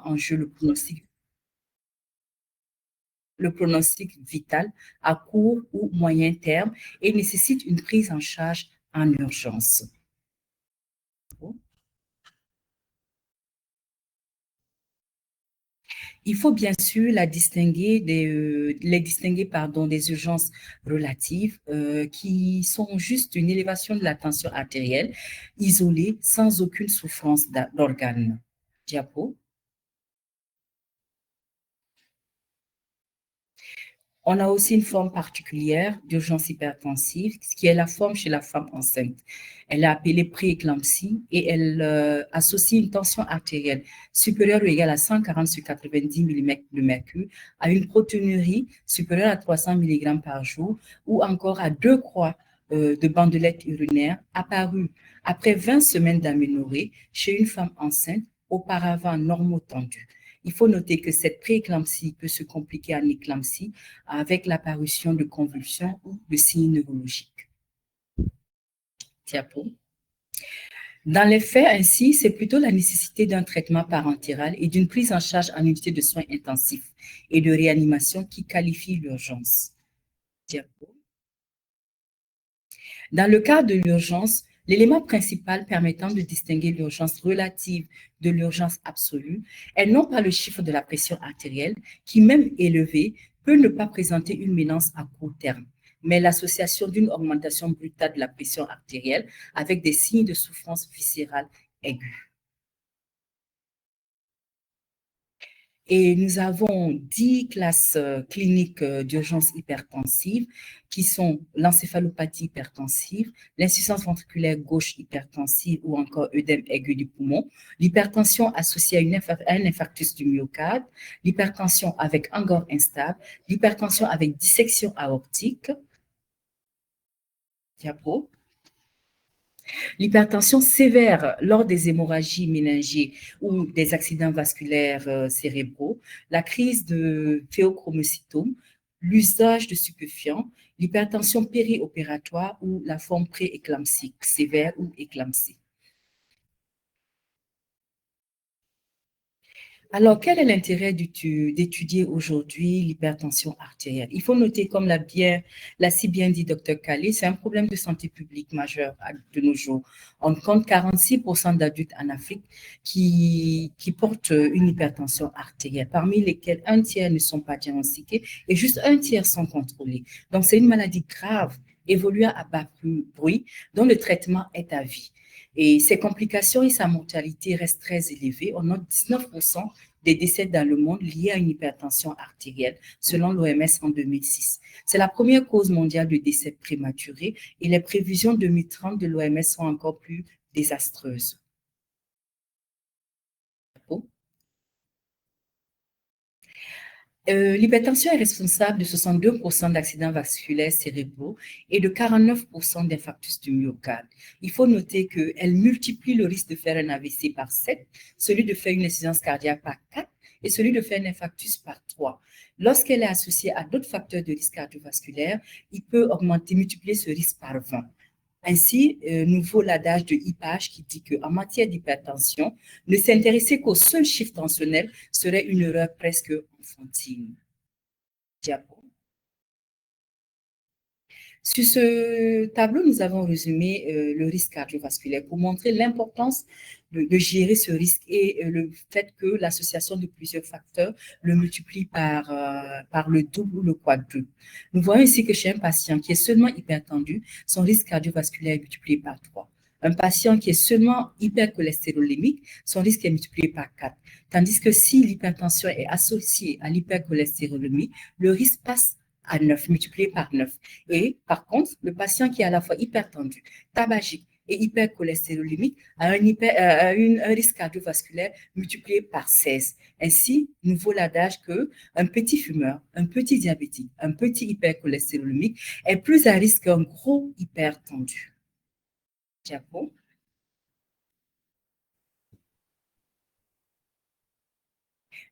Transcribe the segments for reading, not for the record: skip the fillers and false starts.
en jeu le pronostic vital à court ou moyen terme et nécessite une prise en charge en urgence. Il faut bien sûr les distinguer des urgences relatives qui sont juste une élévation de la tension artérielle isolée sans aucune souffrance d'organes. Diapo. On a aussi une forme particulière d'urgence hypertensive, qui est la forme chez la femme enceinte. Elle est appelée prééclampsie et elle associe une tension artérielle supérieure ou égale à 140 sur 90 mm de mercure, à une protéinurie supérieure à 300 mg par jour ou encore à 2 croix de bandelettes urinaires apparues après 20 semaines d'aménorrhée chez une femme enceinte auparavant normotendue. Il faut noter que cette prééclampsie peut se compliquer en éclampsie avec l'apparition de convulsions ou de signes neurologiques. Diapo. Dans les faits, ainsi, c'est plutôt la nécessité d'un traitement parentéral et d'une prise en charge en unité de soins intensifs et de réanimation qui qualifie l'urgence. Diapo. Dans le cas de l'urgence, l'élément principal permettant de distinguer l'urgence relative de l'urgence absolue est non pas le chiffre de la pression artérielle, qui même élevé peut ne pas présenter une menace à court terme, mais l'association d'une augmentation brutale de la pression artérielle avec des signes de souffrance viscérale aiguë. Et nous avons 10 classes cliniques d'urgence hypertensive qui sont l'encéphalopathie hypertensive, l'insuffisance ventriculaire gauche hypertensive ou encore œdème aigu du poumon, l'hypertension associée à un infarctus du myocarde, l'hypertension avec angor instable, l'hypertension avec dissection aortique, diapo, l'hypertension sévère lors des hémorragies méningées ou des accidents vasculaires cérébraux, la crise de phéochromocytome, l'usage de stupéfiants, l'hypertension périopératoire ou la forme prééclampsique sévère ou éclampsie. Alors, quel est l'intérêt d'étudier aujourd'hui l'hypertension artérielle? Il faut noter, comme l'a si bien dit Dr Khalé, c'est un problème de santé publique majeur de nos jours. On compte 46% d'adultes en Afrique qui portent une hypertension artérielle, parmi lesquels un tiers ne sont pas diagnostiqués et juste un tiers sont contrôlés. Donc, c'est une maladie grave, évoluant à bas bruit, dont le traitement est à vie. Et ses complications et sa mortalité restent très élevées. On note 19% des décès dans le monde liés à une hypertension artérielle, selon l'OMS en 2006. C'est la première cause mondiale de décès prématurés et les prévisions 2030 de l'OMS sont encore plus désastreuses. L'hypertension est responsable de 62% d'accidents vasculaires cérébraux et de 49% d'infarctus du myocarde. Il faut noter qu'elle multiplie le risque de faire un AVC par 7, celui de faire une insuffisance cardiaque par 4 et celui de faire un infarctus par 3. Lorsqu'elle est associée à d'autres facteurs de risque cardiovasculaire, il peut multiplier ce risque par 20. Ainsi, nous vaut l'adage de Hippage qui dit qu'en matière d'hypertension, ne s'intéresser qu'au seul chiffre tensionnel serait une erreur presque enfantine. Diapo. Sur ce tableau, nous avons résumé le risque cardiovasculaire pour montrer l'importance de gérer ce risque et le fait que l'association de plusieurs facteurs le multiplie par le double ou le quadruple. Nous voyons ici que chez un patient qui est seulement hypertendu, son risque cardiovasculaire est multiplié par 3. Un patient qui est seulement hypercholestérolémique, son risque est multiplié par 4. Tandis que si l'hypertension est associée à l'hypercholestérolémie, le risque passe à 9, multiplié par 9. Et par contre, le patient qui est à la fois hypertendu, tabagique et hypercholestérolémique a un risque cardiovasculaire multiplié par 16. Ainsi, nous vaut l'adage qu'un petit fumeur, un petit diabétique, un petit hypercholestérolémique est plus à risque qu'un gros hypertendu. Diapo.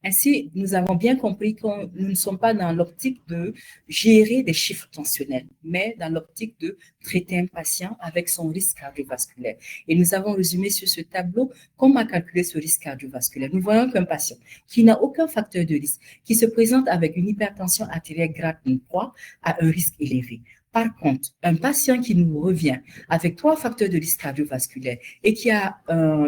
Ainsi, nous avons bien compris que nous ne sommes pas dans l'optique de gérer des chiffres tensionnels, mais dans l'optique de traiter un patient avec son risque cardiovasculaire. Et nous avons résumé sur ce tableau comment calculer ce risque cardiovasculaire. Nous voyons qu'un patient qui n'a aucun facteur de risque, qui se présente avec une hypertension artérielle grade 3, a un risque élevé. Par contre, un patient qui nous revient avec 3 facteurs de risque cardiovasculaire et qui a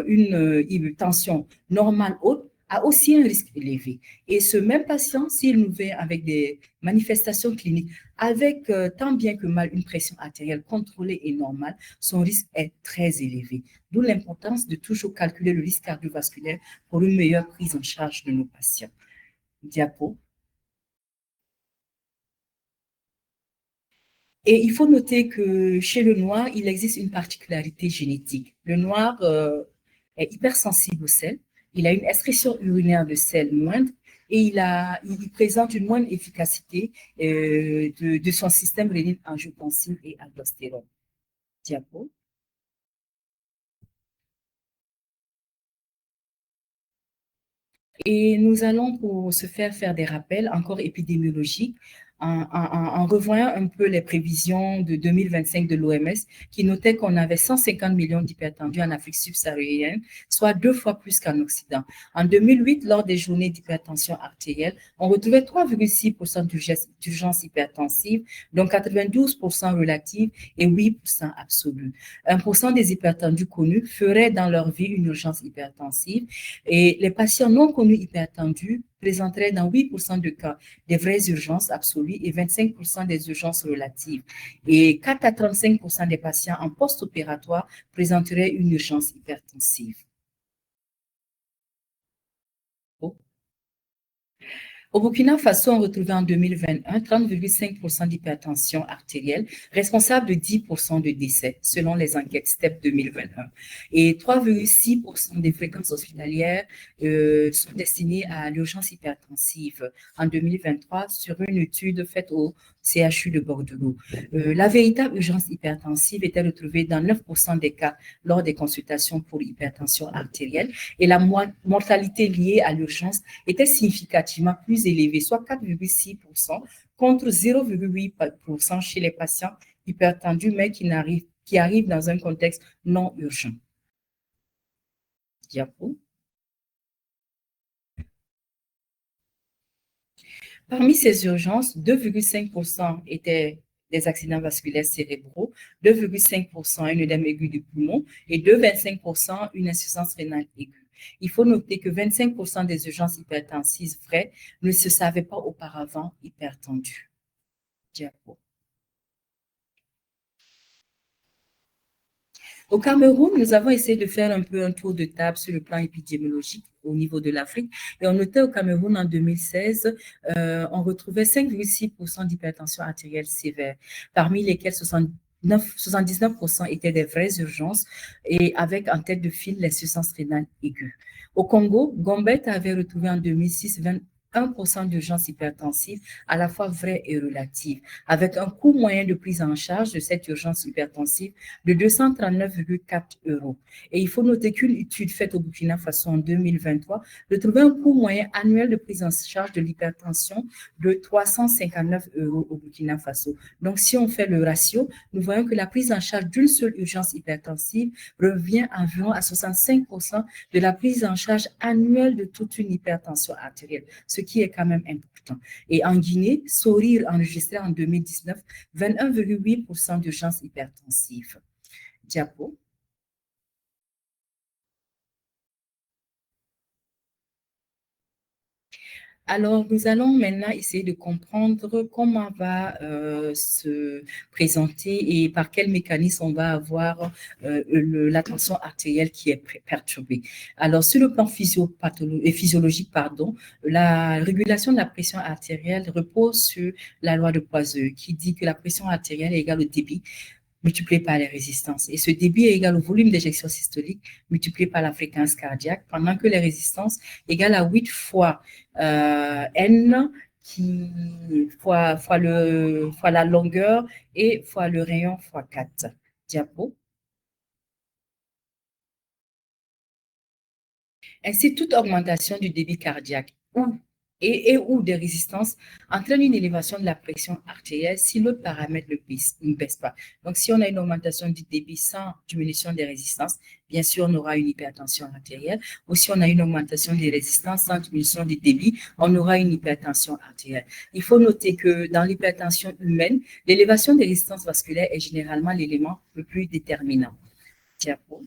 une tension normale haute, a aussi un risque élevé. Et ce même patient, s'il nous vient avec des manifestations cliniques, avec tant bien que mal une pression artérielle contrôlée et normale, son risque est très élevé. D'où l'importance de toujours calculer le risque cardiovasculaire pour une meilleure prise en charge de nos patients. Diapo. Et il faut noter que chez le noir, il existe une particularité génétique. Le noir est hypersensible au sel, il a une excrétion urinaire de sel moindre et il présente une moindre efficacité de son système rénine-angiotensine et aldostérone. Diapo. Et nous allons pour se faire des rappels encore épidémiologiques en revoyant un peu les prévisions de 2025 de l'OMS qui notait qu'on avait 150 millions d'hypertendus en Afrique subsaharienne, soit 2 fois plus qu'en Occident. En 2008, lors des journées d'hypertension artérielle, on retrouvait 3,6% d'urgence hypertensive, dont 92% relative et 8% absolue. 1% des hypertendus connus feraient dans leur vie une urgence hypertensive et les patients non connus hypertendus présenteraient dans 8% de cas des vraies urgences absolues et 25% des urgences relatives. Et 4 à 35% des patients en post-opératoire présenteraient une urgence hypertensive. Au Burkina Faso, on retrouvait en 2021 30,5% d'hypertension artérielle, responsable de 10% de décès, selon les enquêtes STEP 2021. Et 3,6% des fréquences hospitalières sont destinées à l'urgence hypertensive en 2023 sur une étude faite au CHU de Bordeaux. La véritable urgence hypertensive était retrouvée dans 9% des cas lors des consultations pour hypertension artérielle et la mortalité liée à l'urgence était significativement plus élevée, soit 4,6% contre 0,8% chez les patients hypertendus, mais qui arrivent dans un contexte non urgent. Diapo. Parmi ces urgences, 2,5% étaient des accidents vasculaires cérébraux, 2,5% un œdème aigu du poumon et 2,25% une insuffisance rénale aiguë. Il faut noter que 25% des urgences hypertensives vraies ne se savaient pas auparavant hypertendues. Diapo. Au Cameroun, nous avons essayé de faire un peu un tour de table sur le plan épidémiologique au niveau de l'Afrique. Et on notait au Cameroun en 2016, on retrouvait 5,6% d'hypertension artérielle sévère, parmi lesquelles 79% étaient des vraies urgences et avec en tête de file l'insuffisance rénale aiguë. Au Congo, Gombet avait retrouvé en 2006 1% d'urgence hypertensive à la fois vraie et relative, avec un coût moyen de prise en charge de cette urgence hypertensive de 239,4 €. Et il faut noter qu'une étude faite au Burkina Faso en 2023 retrouvait un coût moyen annuel de prise en charge de l'hypertension de 359 € au Burkina Faso. Donc, si on fait le ratio, nous voyons que la prise en charge d'une seule urgence hypertensive revient environ à 65% de la prise en charge annuelle de toute une hypertension artérielle, ce qui est quand même important. Et en Guinée, Sourire enregistrait en 2019 21,8% d'urgence hypertensive. Diapo. Alors, nous allons maintenant essayer de comprendre comment va se présenter et par quel mécanisme on va avoir la tension artérielle qui est perturbée. Alors, sur le plan physiologique, la régulation de la pression artérielle repose sur la loi de Poiseuille qui dit que la pression artérielle est égale au débit multiplié par les résistances. Et ce débit est égal au volume d'éjection systolique multiplié par la fréquence cardiaque, pendant que les résistances égale à 8 fois N fois la longueur et fois le rayon fois 4. Diapo. Ainsi, toute augmentation du débit cardiaque ou ou des résistances entraînent une élévation de la pression artérielle si l'autre paramètre ne baisse pas. Donc, si on a une augmentation du débit sans diminution des résistances, bien sûr, on aura une hypertension artérielle. Ou si on a une augmentation des résistances sans diminution du débit, on aura une hypertension artérielle. Il faut noter que dans l'hypertension humaine, l'élévation des résistances vasculaires est généralement l'élément le plus déterminant. Diapo.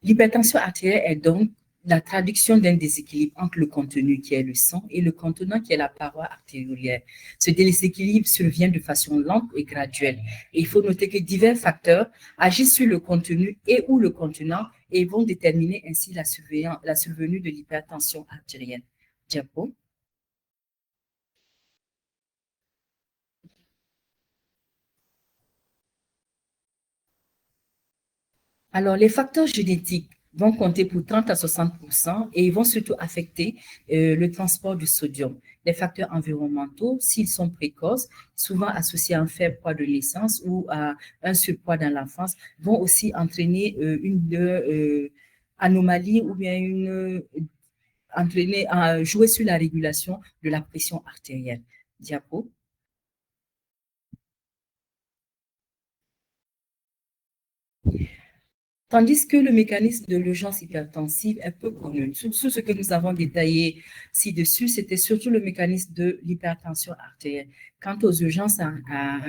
L'hypertension artérielle est donc la traduction d'un déséquilibre entre le contenu qui est le sang et le contenant qui est la paroi artérielle. Ce déséquilibre survient de façon lente et graduelle. Et il faut noter que divers facteurs agissent sur le contenu et ou le contenant et vont déterminer ainsi la survenue de l'hypertension artérielle. Diapo. Alors, les facteurs génétiques vont compter pour 30 à 60% et ils vont surtout affecter le transport du sodium. Les facteurs environnementaux, s'ils sont précoces, souvent associés à un faible poids de naissance ou à un surpoids dans l'enfance, vont aussi entraîner une anomalie ou bien jouer sur la régulation de la pression artérielle. Diapo. Tandis que le mécanisme de l'urgence hypertensive est peu connu. Sur ce que nous avons détaillé ci-dessus, c'était surtout le mécanisme de l'hypertension artérielle. Quant aux urgences en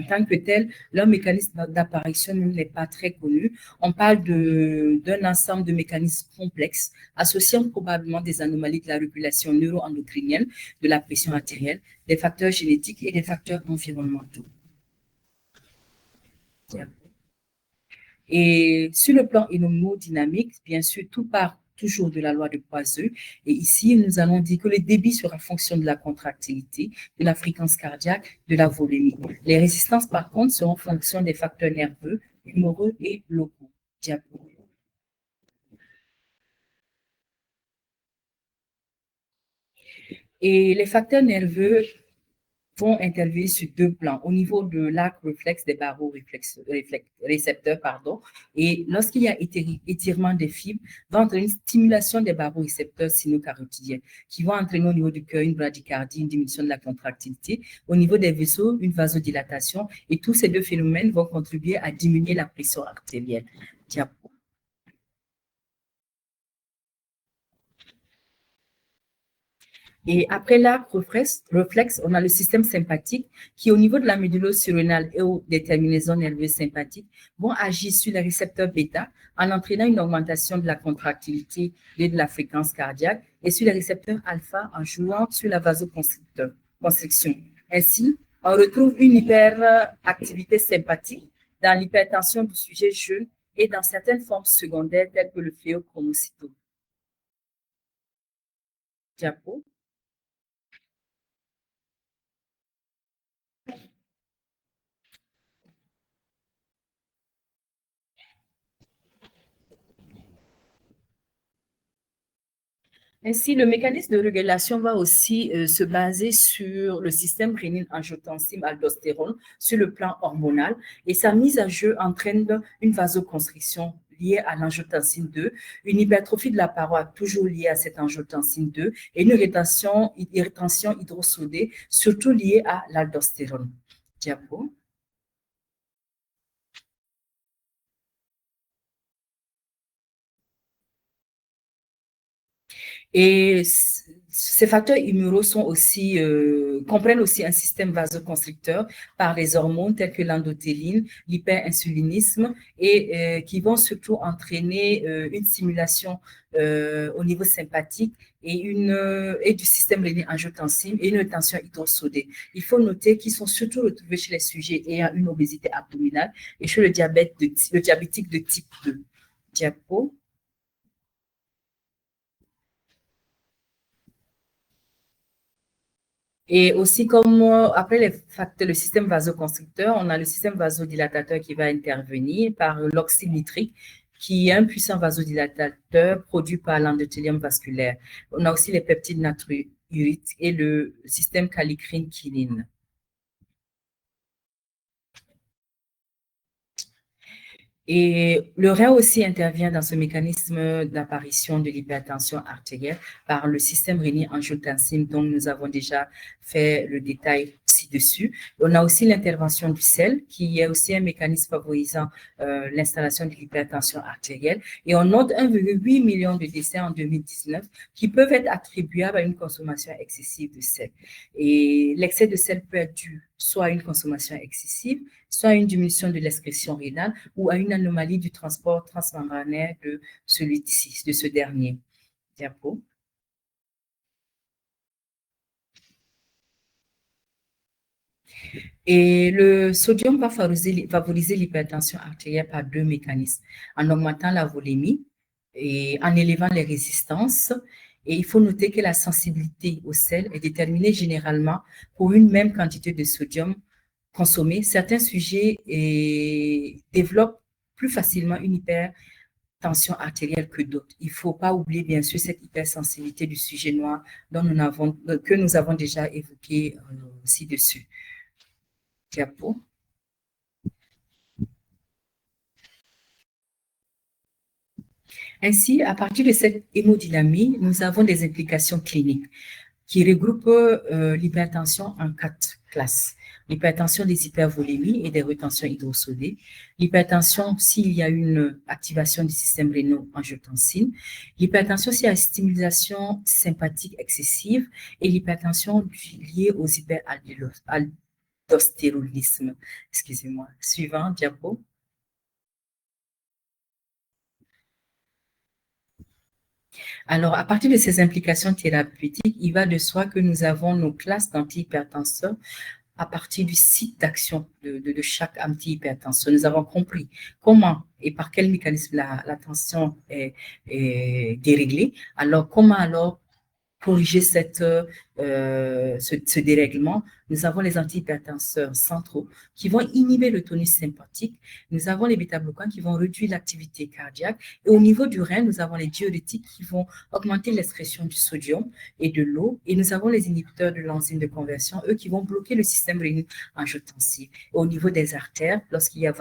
tant que telles, leur mécanisme d'apparition n'est pas très connu. On parle d'un ensemble de mécanismes complexes associant probablement des anomalies de la régulation neuro-endocrinienne de la pression artérielle, des facteurs génétiques et des facteurs environnementaux. Yeah. Et sur le plan hémodynamique, bien sûr, tout part toujours de la loi de Poiseux. Et ici, nous allons dire que le débit sera fonction de la contractilité, de la fréquence cardiaque, de la volémie. Les résistances, par contre, seront fonction des facteurs nerveux, humoreux et locaux. Diapo. Et les facteurs nerveux vont intervenir sur deux plans, au niveau de l'arc réflexe des barreaux récepteurs, pardon, et lorsqu'il y a étirement des fibres, va entraîner une stimulation des barreaux récepteurs sino-carotidiens, qui vont entraîner au niveau du cœur une bradycardie, une diminution de la contractilité, au niveau des vaisseaux, une vasodilatation, et tous ces deux phénomènes vont contribuer à diminuer la pression artérielle. Diapo. Et après l'arc réflexe, on a le système sympathique qui, au niveau de la médullo-surrénale et des terminaisons nerveuses sympathiques, vont agir sur les récepteurs bêta en entraînant une augmentation de la contractilité et de la fréquence cardiaque et sur les récepteurs alpha en jouant sur la vasoconstriction. Ainsi, on retrouve une hyperactivité sympathique dans l'hypertension du sujet jeune et dans certaines formes secondaires telles que le phéochromocytome. Diapo. Ainsi, le mécanisme de régulation va aussi se baser sur le système rénine-angiotensin-aldostérone sur le plan hormonal et sa mise à jeu entraîne une vasoconstriction liée à l'angiotensine 2, une hypertrophie de la paroi toujours liée à cette angiotensine 2 et une irritation hydrosodée surtout liée à l'aldostérone. Diapo. Et ces facteurs humoraux sont aussi, comprennent aussi un système vasoconstricteur par les hormones telles que l'endothéline, l'hyperinsulinisme et qui vont surtout entraîner une stimulation au niveau sympathique et du système rénine-angiotensin et une tension hydrosodée. Il faut noter qu'ils sont surtout retrouvés chez les sujets ayant une obésité abdominale et chez le diabétique de type 2. Diapo. Et aussi, comme après les facteurs, le système vasoconstricteur, on a le système vasodilatateur qui va intervenir par l'oxyde nitrique, qui est un puissant vasodilatateur produit par l'endothélium vasculaire. On a aussi les peptides natriuriques et le système kallikrein-kinine. Et le rein aussi intervient dans ce mécanisme d'apparition de l'hypertension artérielle par le système rénine-angiotensine dont nous avons déjà fait le détail ci-dessus. On a aussi l'intervention du sel qui est aussi un mécanisme favorisant l'installation de l'hypertension artérielle. Et on note 1,8 million de décès en 2019 qui peuvent être attribuables à une consommation excessive de sel. Et l'excès de sel peut être dû soit à une consommation excessive, soit à une diminution de l'excrétion rénale ou à une anomalie du transport transmembranaire de celui-ci, de ce dernier. Diapo. Et le sodium va favoriser l'hypertension artérielle par deux mécanismes, en augmentant la volémie et en élevant les résistances. Et il faut noter que la sensibilité au sel est déterminée généralement pour une même quantité de sodium consommée. Certains sujets développent plus facilement une hypertension artérielle que d'autres. Il ne faut pas oublier, bien sûr, cette hypersensibilité du sujet noir que nous avons déjà évoqué ci-dessus. Diapo. Ainsi, à partir de cette hémodynamie, nous avons des implications cliniques qui regroupent l'hypertension en 4 classes. L'hypertension des hypervolémies et des retentions hydrosodées, l'hypertension s'il y a une activation du système rénine-angiotensine, l'hypertension s'il y a une stimulation sympathique excessive et l'hypertension liée aux hyperaldostéronisme. Excusez-moi. Suivant, diapo. Alors, à partir de ces implications thérapeutiques, il va de soi que nous avons nos classes d'antihypertenseurs à partir du site d'action de chaque antihypertenseur. Nous avons compris comment et par quel mécanisme la tension est déréglée. Alors, comment alors corriger ce dérèglement? Nous avons les antihypertenseurs centraux qui vont inhiber le tonus sympathique. Nous avons les bêta-bloquants qui vont réduire l'activité cardiaque. Et au niveau du rein, nous avons les diurétiques qui vont augmenter l'expression du sodium et de l'eau. Et nous avons les inhibiteurs de l'enzyme de conversion, eux qui vont bloquer le système rénine-angiotensine. Au niveau des artères, lorsqu'il y a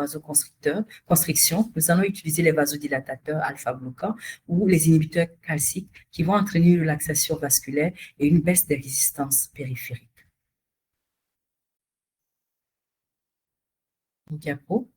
constriction, nous allons utiliser les vasodilatateurs alpha-bloquants ou les inhibiteurs calciques qui vont entraîner une relaxation vasculaire et une baisse des résistances périphériques. Diapo.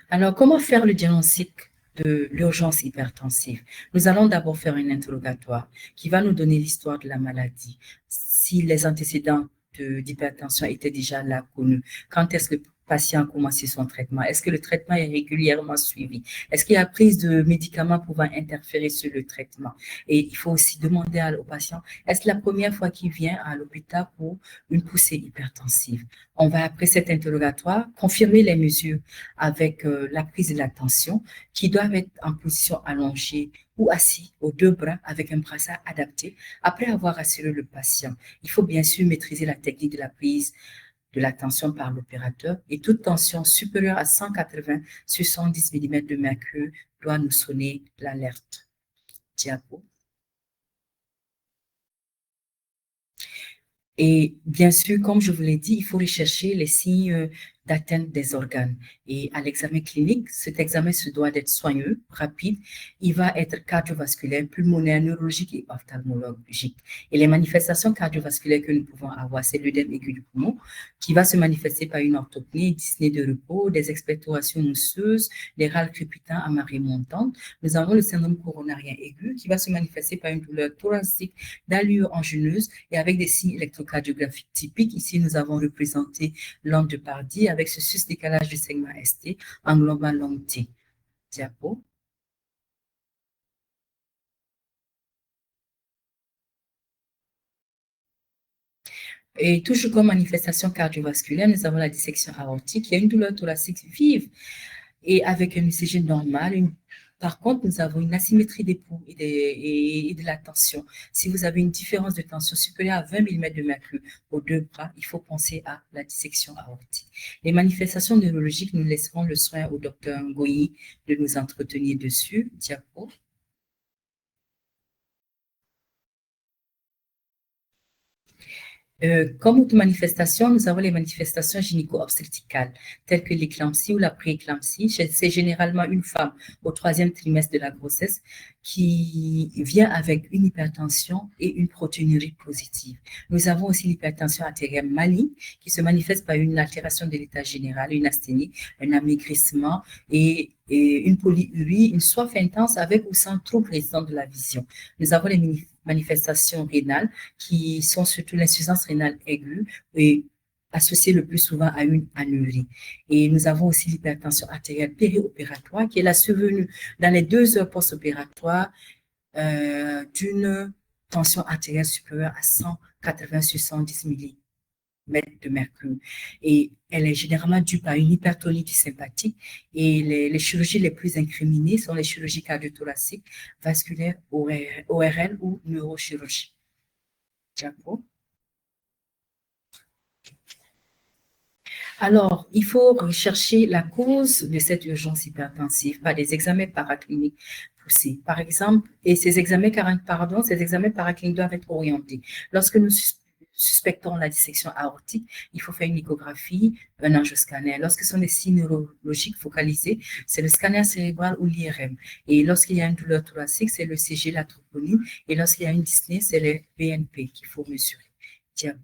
Alors, comment faire le diagnostic de l'urgence hypertensive? Nous allons d'abord faire un interrogatoire qui va nous donner l'histoire de la maladie. Si les antécédents d'hypertension étaient déjà là connus, quand est-ce que le patient a commencé son traitement? Est-ce que le traitement est régulièrement suivi? Est-ce qu'il y a prise de médicaments pouvant interférer sur le traitement? Et il faut aussi demander au patient, est-ce la première fois qu'il vient à l'hôpital pour une poussée hypertensive? On va, après cet interrogatoire, confirmer les mesures avec la prise de la tension qui doivent être en position allongée ou assis aux deux bras avec un brassard adapté après avoir assuré le patient. Il faut bien sûr maîtriser la technique de la prise de la tension par l'opérateur et toute tension supérieure à 180 sur 110 mm de mercure doit nous sonner l'alerte. Diapo. Et bien sûr, comme je vous l'ai dit, il faut rechercher les signes d'atteinte des organes. Et à l'examen clinique, cet examen se doit d'être soigneux, rapide. Il va être cardiovasculaire, pulmonaire, neurologique et ophtalmologique. Et les manifestations cardiovasculaires que nous pouvons avoir, c'est l'œdème aigu du poumon, qui va se manifester par une orthopnée, dyspnée de repos, des expectorations mousseuses, des râles crépitants à marée montante. Nous avons le syndrome coronarien aigu, qui va se manifester par une douleur thoracique d'allure angineuse et avec des signes électrocardiographiques typiques. Ici, nous avons représenté l'onde de Pardy avec ce sus-décalage du segment ST englobant l'onde T. Diapo. Et toujours comme manifestation cardiovasculaire, nous avons la dissection aortique. Il y a une douleur thoracique vive et avec un ECG normal. Par contre, nous avons une asymétrie des pouls et de la tension. Si vous avez une différence de tension supérieure à 20 mm de mercure aux deux bras, il faut penser à la dissection aortique. Les manifestations neurologiques, nous laisserons le soin au docteur Ngoyi de nous entretenir dessus. Diapo. Comme autre manifestation, nous avons les manifestations gynéco-obstétricales, telles que l'éclampsie ou la prééclampsie. C'est généralement une femme au troisième trimestre de la grossesse qui vient avec une hypertension et une protéinurie positive. Nous avons aussi l'hypertension artérielle maligne qui se manifeste par une altération de l'état général, une asthénie, un amaigrissement et une polyurie, une soif intense avec ou sans trouble résident de la vision. Nous avons les manifestations rénales qui sont surtout l'insuffisance rénale aiguë et associée le plus souvent à une anurie. Et nous avons aussi l'hypertension artérielle périopératoire qui est la survenue dans les 2 heures post-opératoires d'une tension artérielle supérieure à 180 sur 110 millimètres de mercure. Et elle est généralement due par une hypertonie du sympathique. Et les chirurgies les plus incriminées sont les chirurgies cardiothoraciques, vasculaires, ORL ou neurochirurgie. Alors, il faut rechercher la cause de cette urgence hypertensive par des examens paracliniques poussés. Par exemple, et ces examens paracliniques doivent être orientés. Lorsque nous suspectons la dissection aortique, il faut faire une échographie, un angioscanner. Lorsque ce sont des signes neurologiques focalisés, c'est le scanner cérébral ou l'IRM. Et lorsqu'il y a une douleur thoracique, c'est le CG, la troponine. Et lorsqu'il y a une dyspnée, c'est le BNP qu'il faut mesurer. Tiens.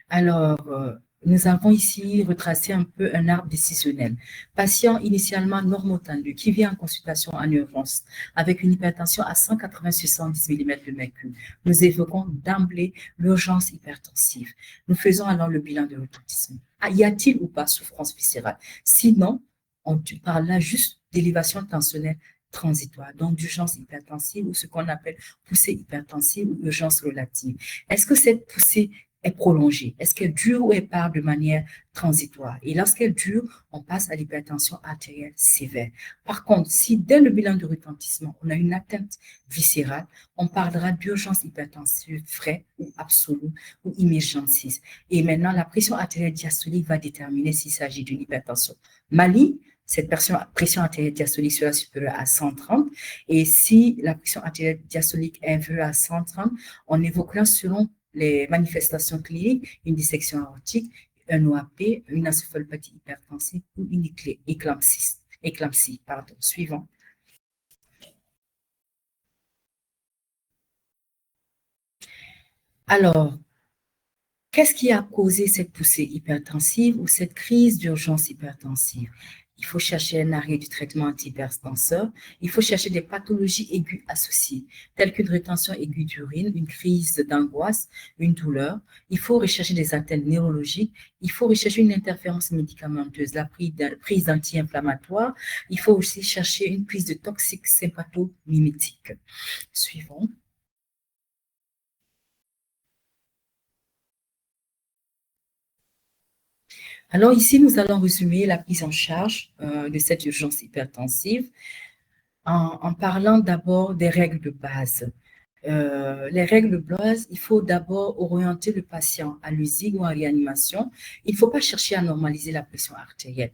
Alors, nous avons ici retracé un peu un arbre décisionnel. Patient initialement normotendu qui vient en consultation en urgence avec une hypertension à 180 sur 110 mm de mercure. Nous évoquons d'emblée l'urgence hypertensive. Nous faisons alors le bilan de retentissement. Y a-t-il ou pas souffrance viscérale? Sinon, on parle là juste d'élévation tensionnelle transitoire, donc d'urgence hypertensive ou ce qu'on appelle poussée hypertensive ou urgence relative. Est-ce que cette poussée est prolongée? Est-ce qu'elle dure ou elle part de manière transitoire? Et lorsqu'elle dure, on passe à l'hypertension artérielle sévère. Par contre, si dès le bilan de retentissement, on a une atteinte viscérale, on parlera d'urgence hypertensive vraie ou absolue ou emergency. Et maintenant, la pression artérielle diastolique va déterminer s'il s'agit d'une hypertension maligne. Cette pression artérielle diastolique sera supérieure à 130. Et si la pression artérielle diastolique est inférieure à 130, on évoquera selon les manifestations cliniques, une dissection aortique, un OAP, une encéphalopathie hypertensive ou une éclampsie. Suivant. Alors, qu'est-ce qui a causé cette poussée hypertensive ou cette crise d'urgence hypertensive? Il faut chercher un arrêt du traitement antihypertenseur. Il faut chercher des pathologies aiguës associées, telles qu'une rétention aiguë d'urine, une crise d'angoisse, une douleur. Il faut rechercher des atteintes neurologiques. Il faut rechercher une interférence médicamenteuse, la prise d'anti-inflammatoires. Il faut aussi chercher une prise de toxiques sympathomimétiques. Suivant. Alors ici, nous allons résumer la prise en charge de cette urgence hypertensive en parlant d'abord des règles de base. Les règles de base, il faut d'abord orienter le patient à l'USIG ou en réanimation. Il ne faut pas chercher à normaliser la pression artérielle.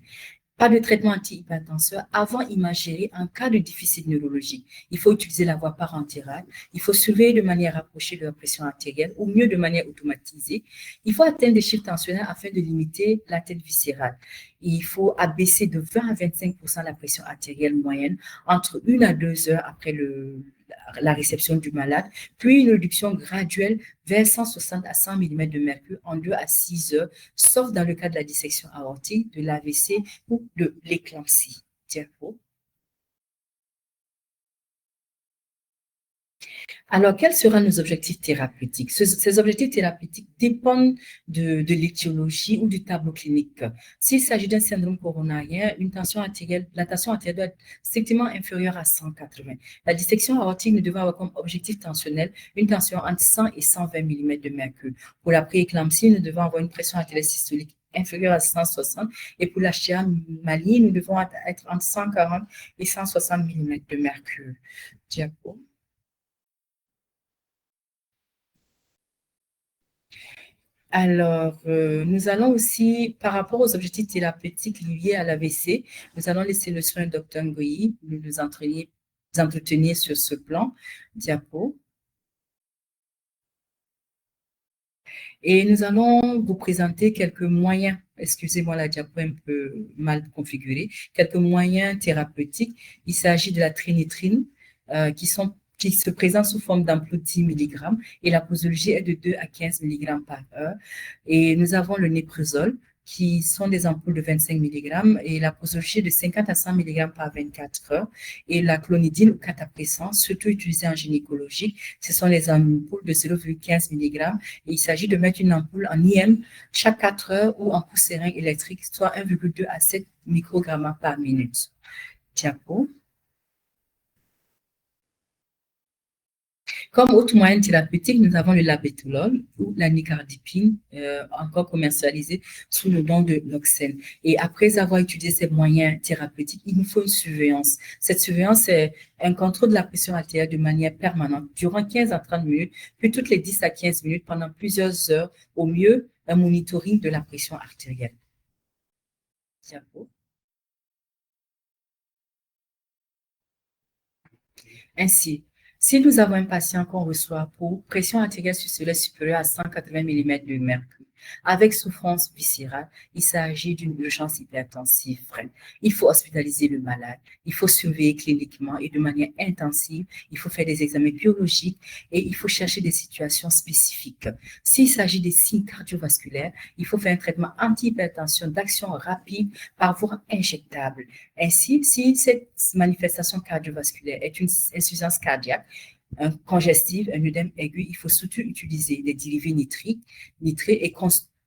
Pas de traitement antihypertenseur avant imagerie en cas de déficit neurologique. Il faut utiliser la voie parentérale. Il faut surveiller de manière rapprochée de la pression artérielle ou mieux de manière automatisée. Il faut atteindre des chiffres tensionnels afin de limiter l'atteinte viscérale. Il faut abaisser de 20 à 25% la pression artérielle moyenne entre 1 à 2 heures après la réception du malade, puis une réduction graduelle vers 160 à 100 mm de mercure en 2 à 6 heures, sauf dans le cas de la dissection aortique, de l'AVC ou de l'éclampsie. Alors, quels seront nos objectifs thérapeutiques? Ces objectifs thérapeutiques dépendent de l'étiologie ou du tableau clinique. S'il s'agit d'un syndrome coronarien, la tension artérielle doit être strictement inférieure à 180. La dissection aortique ne devrait avoir comme objectif tensionnel une tension entre 100 et 120 mm de mercure. Pour la prééclampsie, nous devons avoir une pression artérielle systolique inférieure à 160 et pour la CHA maligne, nous devons être entre 140 et 160 mm de mercure. Diapo. Alors, nous allons aussi, par rapport aux objectifs thérapeutiques liés à l'AVC, nous allons laisser le soin au Dr Ngoyi nous entretenir sur ce plan. Diapo. Et nous allons vous présenter quelques moyens, excusez-moi, la diapo est un peu mal configurée, quelques moyens thérapeutiques. Il s'agit de la trinitrine qui se présente sous forme d'ampoules 10 mg et la posologie est de 2 à 15 mg par heure. Et nous avons le néprisol qui sont des ampoules de 25 mg et la posologie de 50 à 100 mg par 24 heures. Et la clonidine ou catapléçant, surtout utilisée en gynécologie, ce sont les ampoules de 0,15 mg. Et il s'agit de mettre une ampoule en IM chaque 4 heures ou en pouce seringue électrique, soit 1,2 à 7 microgrammes par minute. Diapo. Comme autre moyen thérapeutique, nous avons le labétolol ou la nicardipine, encore commercialisée sous le nom de Noxène. Et après avoir étudié ces moyens thérapeutiques, il nous faut une surveillance. Cette surveillance est un contrôle de la pression artérielle de manière permanente durant 15 à 30 minutes, puis toutes les 10 à 15 minutes pendant plusieurs heures, au mieux un monitoring de la pression artérielle. Ainsi, si nous avons un patient qu'on reçoit pour pression artérielle systolique supérieure à 180 mm de mercure, avec souffrance viscérale, il s'agit d'une urgence hypertensive. Il faut hospitaliser le malade, il faut surveiller cliniquement et de manière intensive, il faut faire des examens biologiques et il faut chercher des situations spécifiques. S'il s'agit des signes cardiovasculaires, il faut faire un traitement anti-hypertension d'action rapide par voie injectable. Ainsi, si cette manifestation cardiovasculaire est une insuffisance cardiaque, congestive, un œdème aigu, il faut surtout utiliser des dérivés nitrés et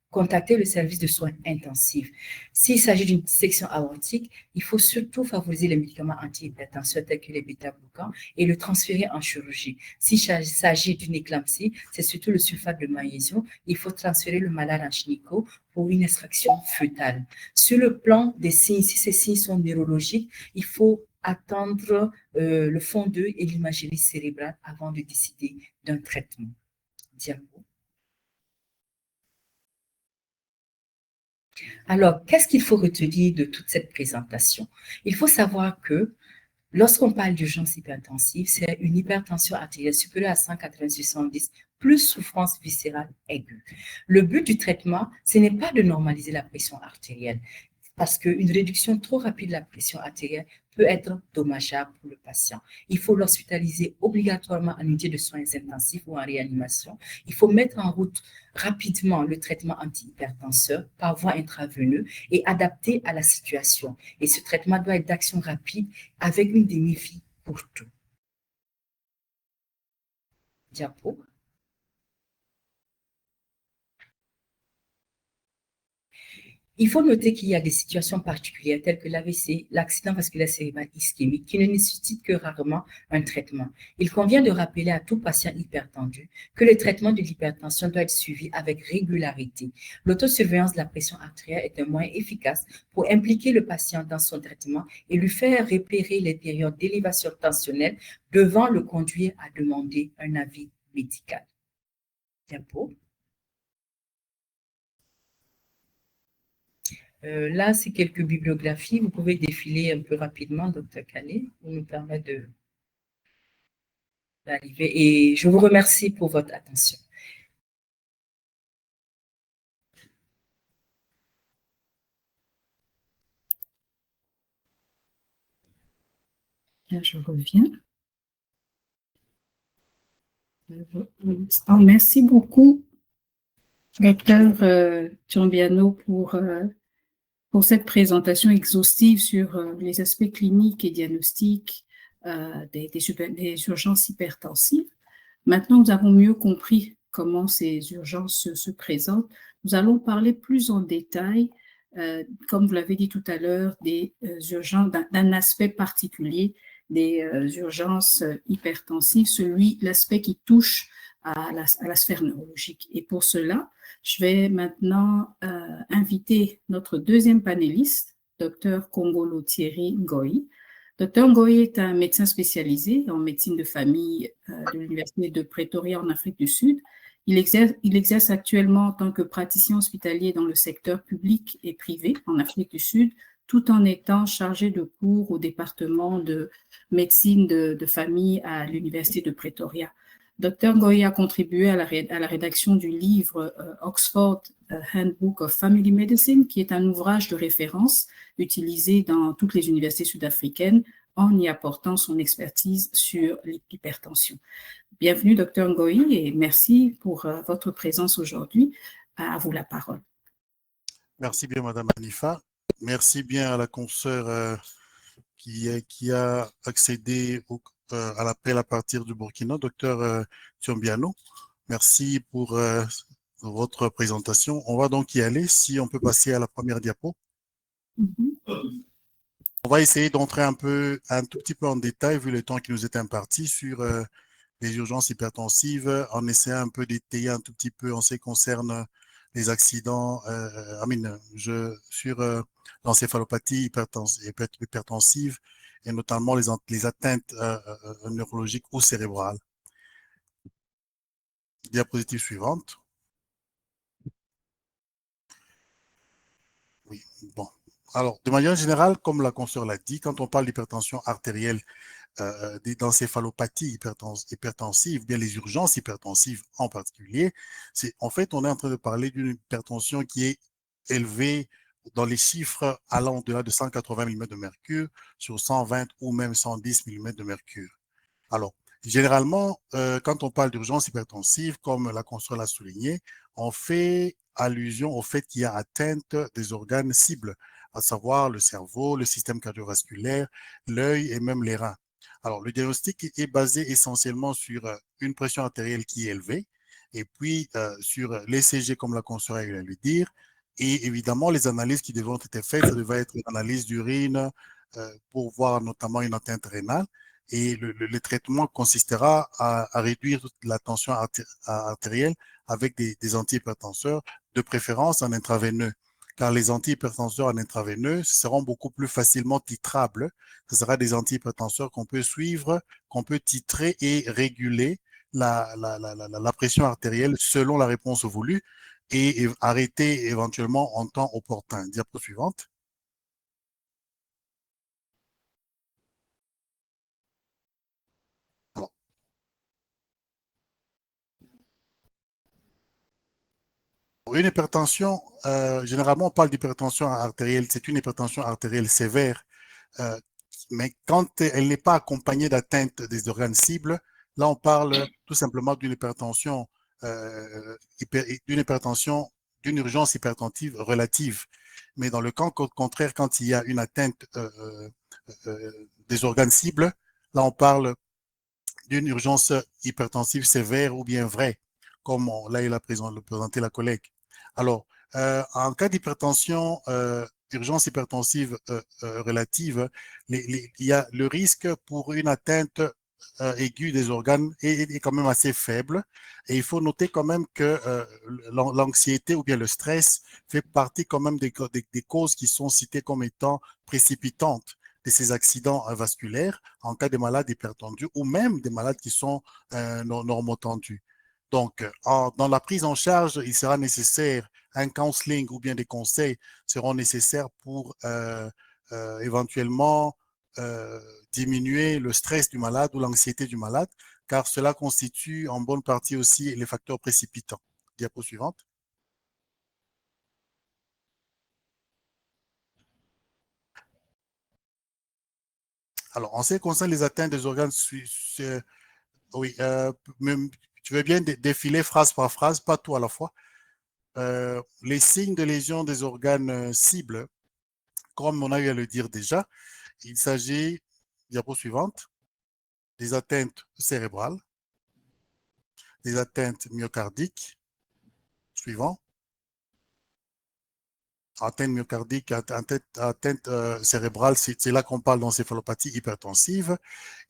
contacter le service de soins intensifs. S'il s'agit d'une dissection aortique, il faut surtout favoriser les médicaments antihypertenseurs tels que les bêta-bloquants et le transférer en chirurgie. S'il s'agit d'une éclampsie, c'est surtout le sulfate de magnésium. Il faut transférer le malade en gynéco pour une extraction fœtale. Sur le plan des signes, si ces signes sont neurologiques, il faut attendre le fond d'œil et l'imagerie cérébrale avant de décider d'un traitement. Diapo. Alors, qu'est-ce qu'il faut retenir de toute cette présentation? Il faut savoir que lorsqu'on parle d'urgence hypertensive, c'est une hypertension artérielle supérieure à 180/70 plus souffrance viscérale aiguë. Le but du traitement, ce n'est pas de normaliser la pression artérielle, parce qu'une réduction trop rapide de la pression artérielle peut être dommageable pour le patient. Il faut l'hospitaliser obligatoirement en unité de soins intensifs ou en réanimation. Il faut mettre en route rapidement le traitement antihypertenseur par voie intraveineuse et adapté à la situation. Et ce traitement doit être d'action rapide avec une demi-vie pour tout. Diapo. Il faut noter qu'il y a des situations particulières telles que l'AVC, l'accident vasculaire cérébral ischémique, qui ne nécessitent que rarement un traitement. Il convient de rappeler à tout patient hypertendu que le traitement de l'hypertension doit être suivi avec régularité. L'autosurveillance de la pression artérielle est un moyen efficace pour impliquer le patient dans son traitement et lui faire repérer les périodes d'élévation tensionnelle devant le conduire à demander un avis médical. Diapo. Là, c'est quelques bibliographies. Vous pouvez défiler un peu rapidement, Dr. Calais, pour nous permettre d'arriver. Et je vous remercie pour votre attention. Bien, je reviens. Merci beaucoup, Dr. Ciambiano, pour cette présentation exhaustive sur les aspects cliniques et diagnostiques des urgences hypertensives. Maintenant, nous avons mieux compris comment ces urgences se présentent. Nous allons parler plus en détail, comme vous l'avez dit tout à l'heure, des urgences, d'un aspect particulier des urgences hypertensives, l'aspect qui touche à la sphère neurologique. Et pour cela, je vais maintenant inviter notre deuxième panéliste, Dr. Kongolo Thierry Ngoyi. Dr. Ngoyi est un médecin spécialisé en médecine de famille de l'Université de Pretoria en Afrique du Sud. Il exerce actuellement en tant que praticien hospitalier dans le secteur public et privé en Afrique du Sud, tout en étant chargé de cours au département de médecine de famille à l'Université de Pretoria. Dr Ngoy a contribué à la rédaction du livre Oxford Handbook of Family Medicine, qui est un ouvrage de référence utilisé dans toutes les universités sud-africaines en y apportant son expertise sur l'hypertension. Bienvenue, Dr Ngoy, et merci pour votre présence aujourd'hui. À vous la parole. Merci bien, Madame Hanifa. Merci bien à la consoeur qui a accédé à l'appel à partir du Burkina, Dr Thiombiano. Merci pour votre présentation. On va donc y aller. Si on peut passer à la première diapo. On va essayer d'entrer un tout petit peu en détail, vu le temps qui nous est imparti, sur les urgences hypertensives, en essayant un peu d'étayer un tout petit peu en ce qui concerne les accidents, sur l'encéphalopathie hypertensive et notamment les atteintes neurologiques ou cérébrales. Diapositive suivante. Oui, bon. Alors, de manière générale, comme la consoeur l'a dit, quand on parle d'hypertension artérielle, d'encéphalopathie hypertensive, bien les urgences hypertensives en particulier, en fait, on est en train de parler d'une hypertension qui est élevée dans les chiffres allant au-delà de 180 mm de mercure sur 120 ou même 110 mm de mercure. Alors, généralement, quand on parle d'urgence hypertensive, comme la consoeur l'a souligné, on fait allusion au fait qu'il y a atteinte des organes cibles, à savoir le cerveau, le système cardiovasculaire, l'œil et même les reins. Alors, le diagnostic est basé essentiellement sur une pression artérielle qui est élevée, et puis sur l'ECG, comme la consoeur a eu à le dire, et évidemment, les analyses qui devront être faites, ça devrait être une analyse d'urine pour voir notamment une atteinte rénale. Et le traitement consistera à réduire la tension artérielle avec des antihypertenseurs, de préférence en intraveineux. Car les antihypertenseurs en intraveineux seront beaucoup plus facilement titrables. Ce sera des antihypertenseurs qu'on peut suivre, qu'on peut titrer et réguler la pression artérielle selon la réponse voulue et arrêter éventuellement en temps opportun. Diapo suivante. Une hypertension, généralement on parle d'hypertension artérielle, c'est une hypertension artérielle sévère, mais quand elle n'est pas accompagnée d'atteinte des organes cibles, là on parle tout simplement d'une hypertension, d'une urgence hypertensive relative. Mais dans le cas contraire, quand il y a une atteinte des organes cibles, là on parle d'une urgence hypertensive sévère ou bien vraie, comme là il a présenté la collègue. Alors, en cas d'hypertension, urgence hypertensive relative, il y a le risque pour une atteinte aiguë des organes est quand même assez faible. Et il faut noter quand même que l'anxiété ou bien le stress fait partie quand même des causes qui sont citées comme étant précipitantes de ces accidents vasculaires en cas de malades hypertendus ou même des malades qui sont normotendus. Donc, dans la prise en charge, il sera nécessaire un counseling ou bien des conseils seront nécessaires pour éventuellement diminuer le stress du malade ou l'anxiété du malade, car cela constitue en bonne partie aussi les facteurs précipitants. Diapo suivante. Alors, en ce qui concerne les atteintes des organes, oui, tu veux bien défiler phrase par phrase, pas tout à la fois. Les signes de lésion des organes cibles, comme on a eu à le dire déjà, il s'agit, diapo suivante, des atteintes cérébrales, des atteintes myocardiques, suivant, atteinte myocardique, atteinte cérébrale, c'est là qu'on parle d'encéphalopathie hypertensive.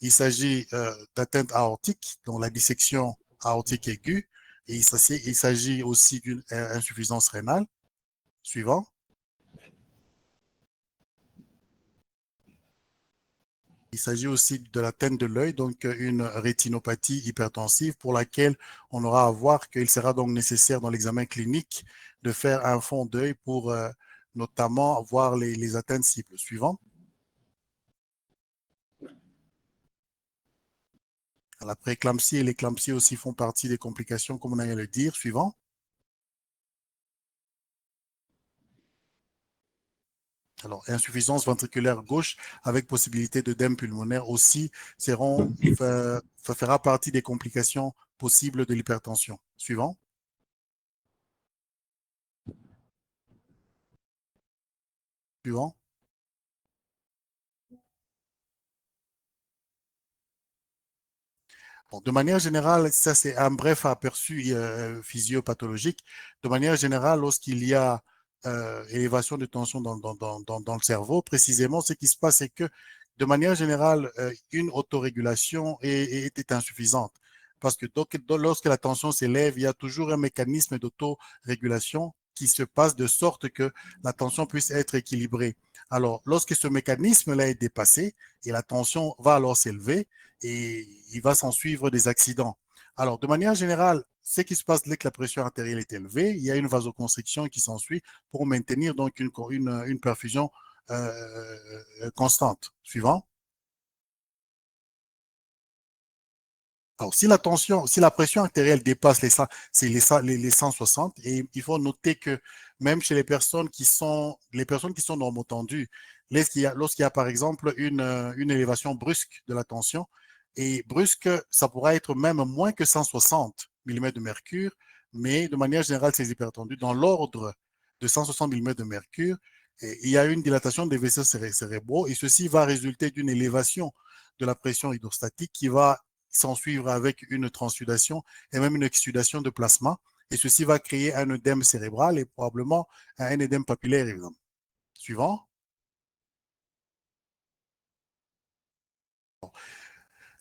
Il s'agit d'atteinte aortique, donc la dissection aortique aiguë, et il s'agit aussi d'une insuffisance rénale. Suivant. Il s'agit aussi de l'atteinte de l'œil, donc une rétinopathie hypertensive pour laquelle on aura à voir qu'il sera donc nécessaire dans l'examen clinique de faire un fond d'œil pour notamment voir les atteintes cibles. Suivant. La prééclampsie et l'éclampsie aussi font partie des complications, comme on a eu à le dire. Suivant. Alors, insuffisance ventriculaire gauche avec possibilité d'œdème pulmonaire aussi fera partie des complications possibles de l'hypertension. Suivant. Suivant. Bon, de manière générale, ça c'est un bref aperçu physiopathologique. De manière générale, lorsqu'il y a élévation de tension dans le cerveau, précisément, ce qui se passe, c'est que de manière générale, une autorégulation est insuffisante. Parce que lorsque la tension s'élève, il y a toujours un mécanisme d'autorégulation qui se passe de sorte que la tension puisse être équilibrée. Alors, lorsque ce mécanisme-là est dépassé et la tension va alors s'élever, et il va s'en suivre des accidents. Alors, de manière générale, ce qui se passe dès que la pression artérielle est élevée, il y a une vasoconstriction qui s'ensuit pour maintenir donc une perfusion constante. Suivant. Alors, si la pression artérielle dépasse les 160, et il faut noter que même chez les personnes qui sont normotendues, lorsqu'il y a par exemple une élévation brusque de la tension, et brusque, ça pourra être même moins que 160 mm de mercure, mais de manière générale, ces hypertendus, dans l'ordre de 160 mm de mercure, il y a une dilatation des vaisseaux cérébraux, et ceci va résulter d'une élévation de la pression hydrostatique qui va s'en suivre avec une transsudation et même une exsudation de plasma. Et ceci va créer un œdème cérébral et probablement un œdème papillaire, évidemment. Suivant.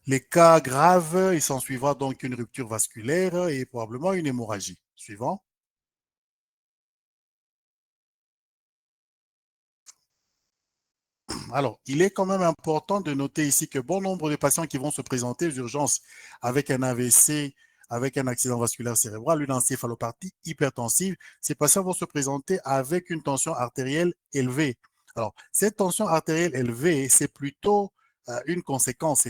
Les cas graves, il s'en suivra donc une rupture vasculaire et probablement une hémorragie. Suivant. Alors, il est quand même important de noter ici que bon nombre de patients qui vont se présenter aux urgences avec un AVC, avec un accident vasculaire cérébral, une encéphalopathie hypertensive, ces patients vont se présenter avec une tension artérielle élevée. Alors, cette tension artérielle élevée, c'est plutôt une conséquence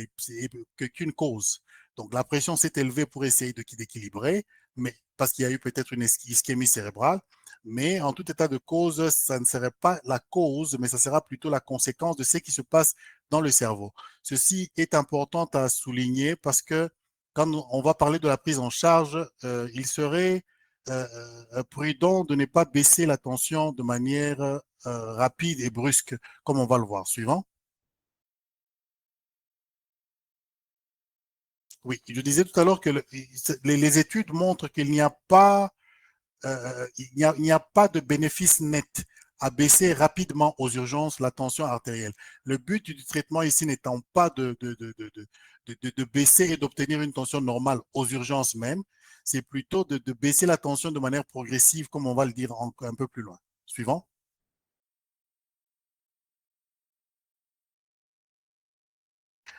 qu'une cause. Donc, la pression s'est élevée pour essayer d'équilibrer, mais parce qu'il y a eu peut-être une ischémie cérébrale, mais en tout état de cause, ça ne serait pas la cause, mais ça sera plutôt la conséquence de ce qui se passe dans le cerveau. Ceci est important à souligner parce que quand on va parler de la prise en charge, il serait prudent de ne pas baisser la tension de manière rapide et brusque, comme on va le voir. Suivant. Oui, je disais tout à l'heure que les études montrent qu'il n'y a pas il n'y a pas de bénéfice net à baisser rapidement aux urgences la tension artérielle. Le but du traitement ici n'étant pas de baisser et d'obtenir une tension normale aux urgences même, c'est plutôt de baisser la tension de manière progressive, comme on va le dire un peu plus loin. Suivant.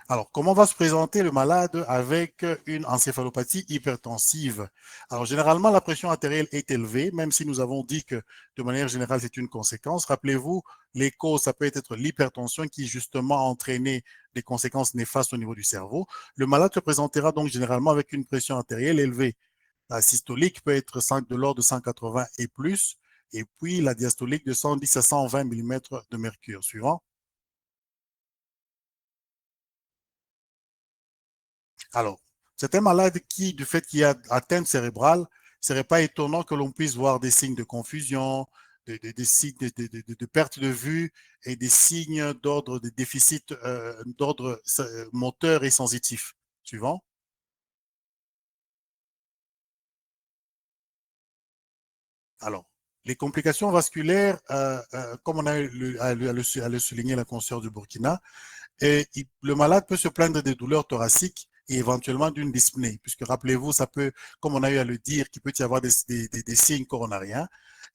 Alors, comment va se présenter le malade avec une encéphalopathie hypertensive? Alors, généralement, la pression artérielle est élevée, même si nous avons dit que de manière générale, c'est une conséquence. Rappelez-vous, les causes, ça peut être l'hypertension qui, justement, a entraîné des conséquences néfastes au niveau du cerveau. Le malade se présentera donc généralement avec une pression artérielle élevée. La systolique peut être de l'ordre de 180 et plus, et puis la diastolique de 110 à 120 mm de mercure. Suivant. Alors, c'est un malade qui, du fait qu'il a atteinte cérébrale, ce ne serait pas étonnant que l'on puisse voir des signes de confusion, des signes de perte de vue et des signes d'ordre de déficit d'ordre moteur et sensitif. Suivant. Alors, les complications vasculaires, comme on a à le souligner la consoeur du Burkina, et le malade peut se plaindre des douleurs thoraciques et éventuellement d'une dyspnée, puisque rappelez-vous, ça peut, comme on a eu à le dire, qu'il peut y avoir des signes coronariens,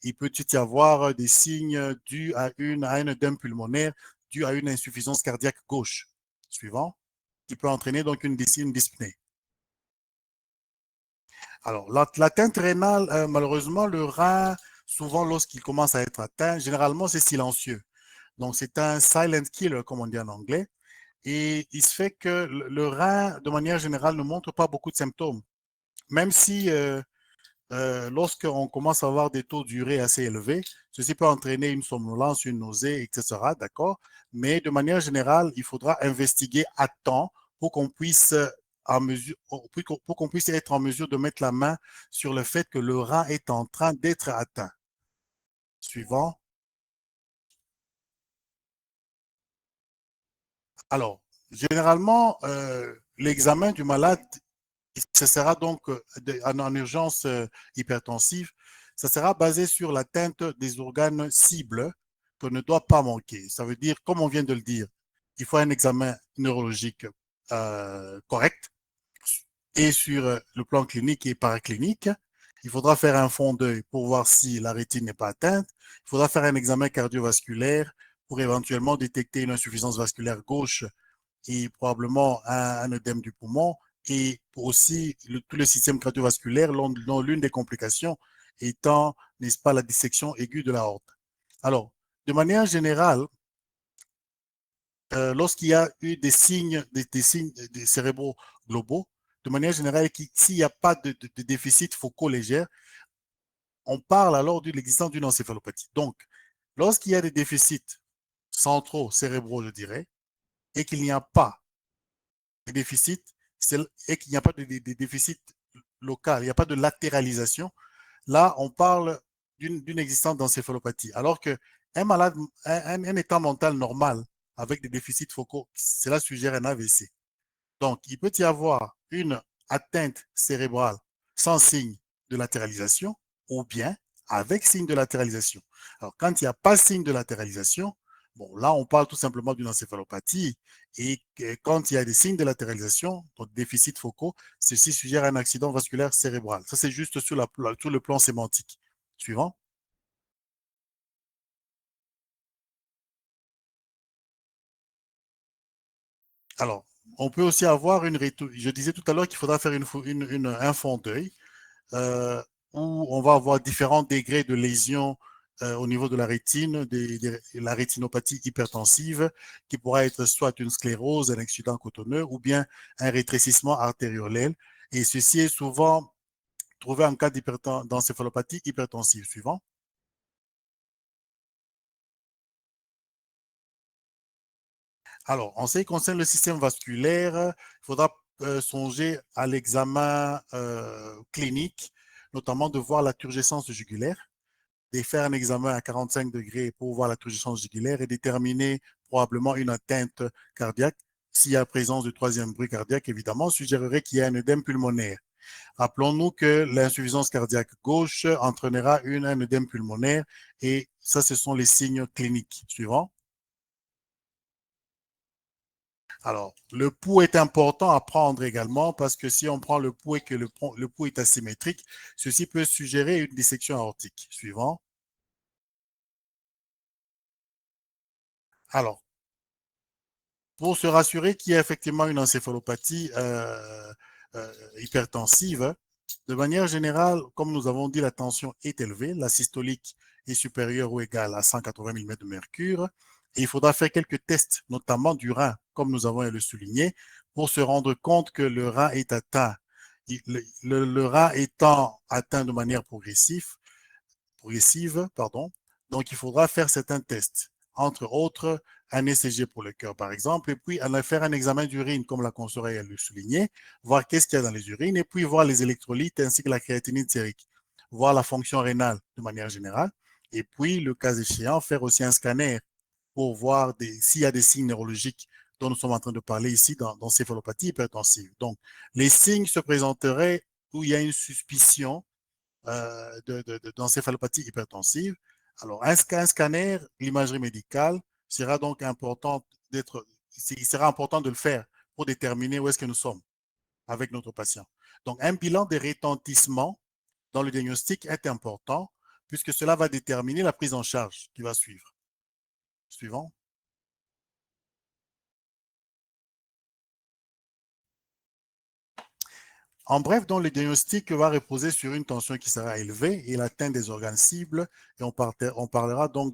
il peut y avoir des signes dus à un œdème pulmonaire, dû à une insuffisance cardiaque gauche. Suivant, qui peut entraîner donc une dyspnée. Alors, l'atteinte rénale, malheureusement, le rein, souvent lorsqu'il commence à être atteint, généralement c'est silencieux. Donc, c'est un silent killer, comme on dit en anglais. Et il se fait que le rein, de manière générale, ne montre pas beaucoup de symptômes. Même si lorsqu'on commence à avoir des taux d'urée assez élevés, ceci peut entraîner une somnolence, une nausée, etc. D'accord? Mais de manière générale, il faudra investiguer à temps pour qu'on puisse pour qu'on puisse être en mesure de mettre la main sur le fait que le rein est en train d'être atteint. Suivant. Alors, généralement, l'examen du malade, ce sera donc en urgence hypertensive, ça sera basé sur l'atteinte des organes cibles qu'on ne doit pas manquer. Ça veut dire, comme on vient de le dire, il faut un examen neurologique correct et sur le plan clinique et paraclinique. Il faudra faire un fond d'œil pour voir si la rétine n'est pas atteinte. Il faudra faire un examen cardiovasculaire pour éventuellement détecter une insuffisance vasculaire gauche et probablement un œdème du poumon, et aussi tout le système cardiovasculaire, dont l'une des complications étant, n'est-ce pas, la dissection aiguë de l'aorte. Alors, de manière générale, lorsqu'il y a eu des signes des cérébraux globaux, de manière générale, s'il n'y a pas de déficit focaux légers, on parle alors de l'existence d'une encéphalopathie. Donc, lorsqu'il y a des déficits centraux cérébraux, je dirais, et qu'il n'y a pas de déficit, et qu'il n'y a pas de déficit local, il n'y a pas de latéralisation, là, on parle d'une existence d'encéphalopathie. Alors qu'un malade, un état mental normal avec des déficits focaux, cela suggère un AVC. Donc, il peut y avoir une atteinte cérébrale sans signe de latéralisation ou bien avec signe de latéralisation. Alors, quand il n'y a pas signe de latéralisation, bon, là, on parle tout simplement d'une encéphalopathie. Et quand il y a des signes de latéralisation, donc déficit focaux, ceci suggère un accident vasculaire cérébral. Ça, c'est juste sur le plan sémantique. Suivant. Alors, on peut aussi avoir je disais tout à l'heure qu'il faudra faire un fond d'œil euh, où on va avoir différents degrés de lésions au niveau de la rétine, la rétinopathie hypertensive, qui pourra être soit une sclérose, un accident cotonneux, ou bien un rétrécissement artériolel. Et ceci est souvent trouvé en cas d'encéphalopathie hypertensive. Suivant. Alors, en ce qui concerne le système vasculaire, il faudra songer à l'examen clinique, notamment de voir la turgescence jugulaire, de faire un examen à 45 degrés pour voir la turgescence jugulaire et déterminer probablement une atteinte cardiaque. S'il y a présence de troisième bruit cardiaque, évidemment, suggérerait qu'il y a un œdème pulmonaire. Rappelons-nous que l'insuffisance cardiaque gauche entraînera un œdème pulmonaire et ça, ce sont les signes cliniques. Suivant. Alors, le pouls est important à prendre également parce que si on prend le pouls et que le pouls est asymétrique, ceci peut suggérer une dissection aortique. Suivant. Alors, pour se rassurer qu'il y a effectivement une encéphalopathie hypertensive, de manière générale, comme nous avons dit, la tension est élevée, la systolique est supérieure ou égale à 180 mm de mercure, et il faudra faire quelques tests, notamment du rein, comme nous avons le souligné, pour se rendre compte que le rein est atteint. Le rein étant atteint de manière progressive, pardon. Donc, il faudra faire certains tests, entre autres un ECG pour le cœur, par exemple, et puis faire un examen d'urine, comme la consoeur a le souligné, voir qu'est-ce qu'il y a dans les urines, et puis voir les électrolytes ainsi que la créatinine sérique, voir la fonction rénale de manière générale, et puis, le cas échéant, faire aussi un scanner pour voir s'il y a des signes neurologiques dont nous sommes en train de parler ici dans céphalopathie hypertensive. Donc, les signes se présenteraient où il y a une suspicion d'encéphalopathie hypertensive. Alors, un scanner, l'imagerie médicale, sera donc important il sera important de le faire pour déterminer où est-ce que nous sommes avec notre patient. Donc, un bilan de retentissement dans le diagnostic est important puisque cela va déterminer la prise en charge qui va suivre. Suivant. En bref, donc, le diagnostic va reposer sur une tension qui sera élevée et l'atteinte des organes cibles. Et on parlera donc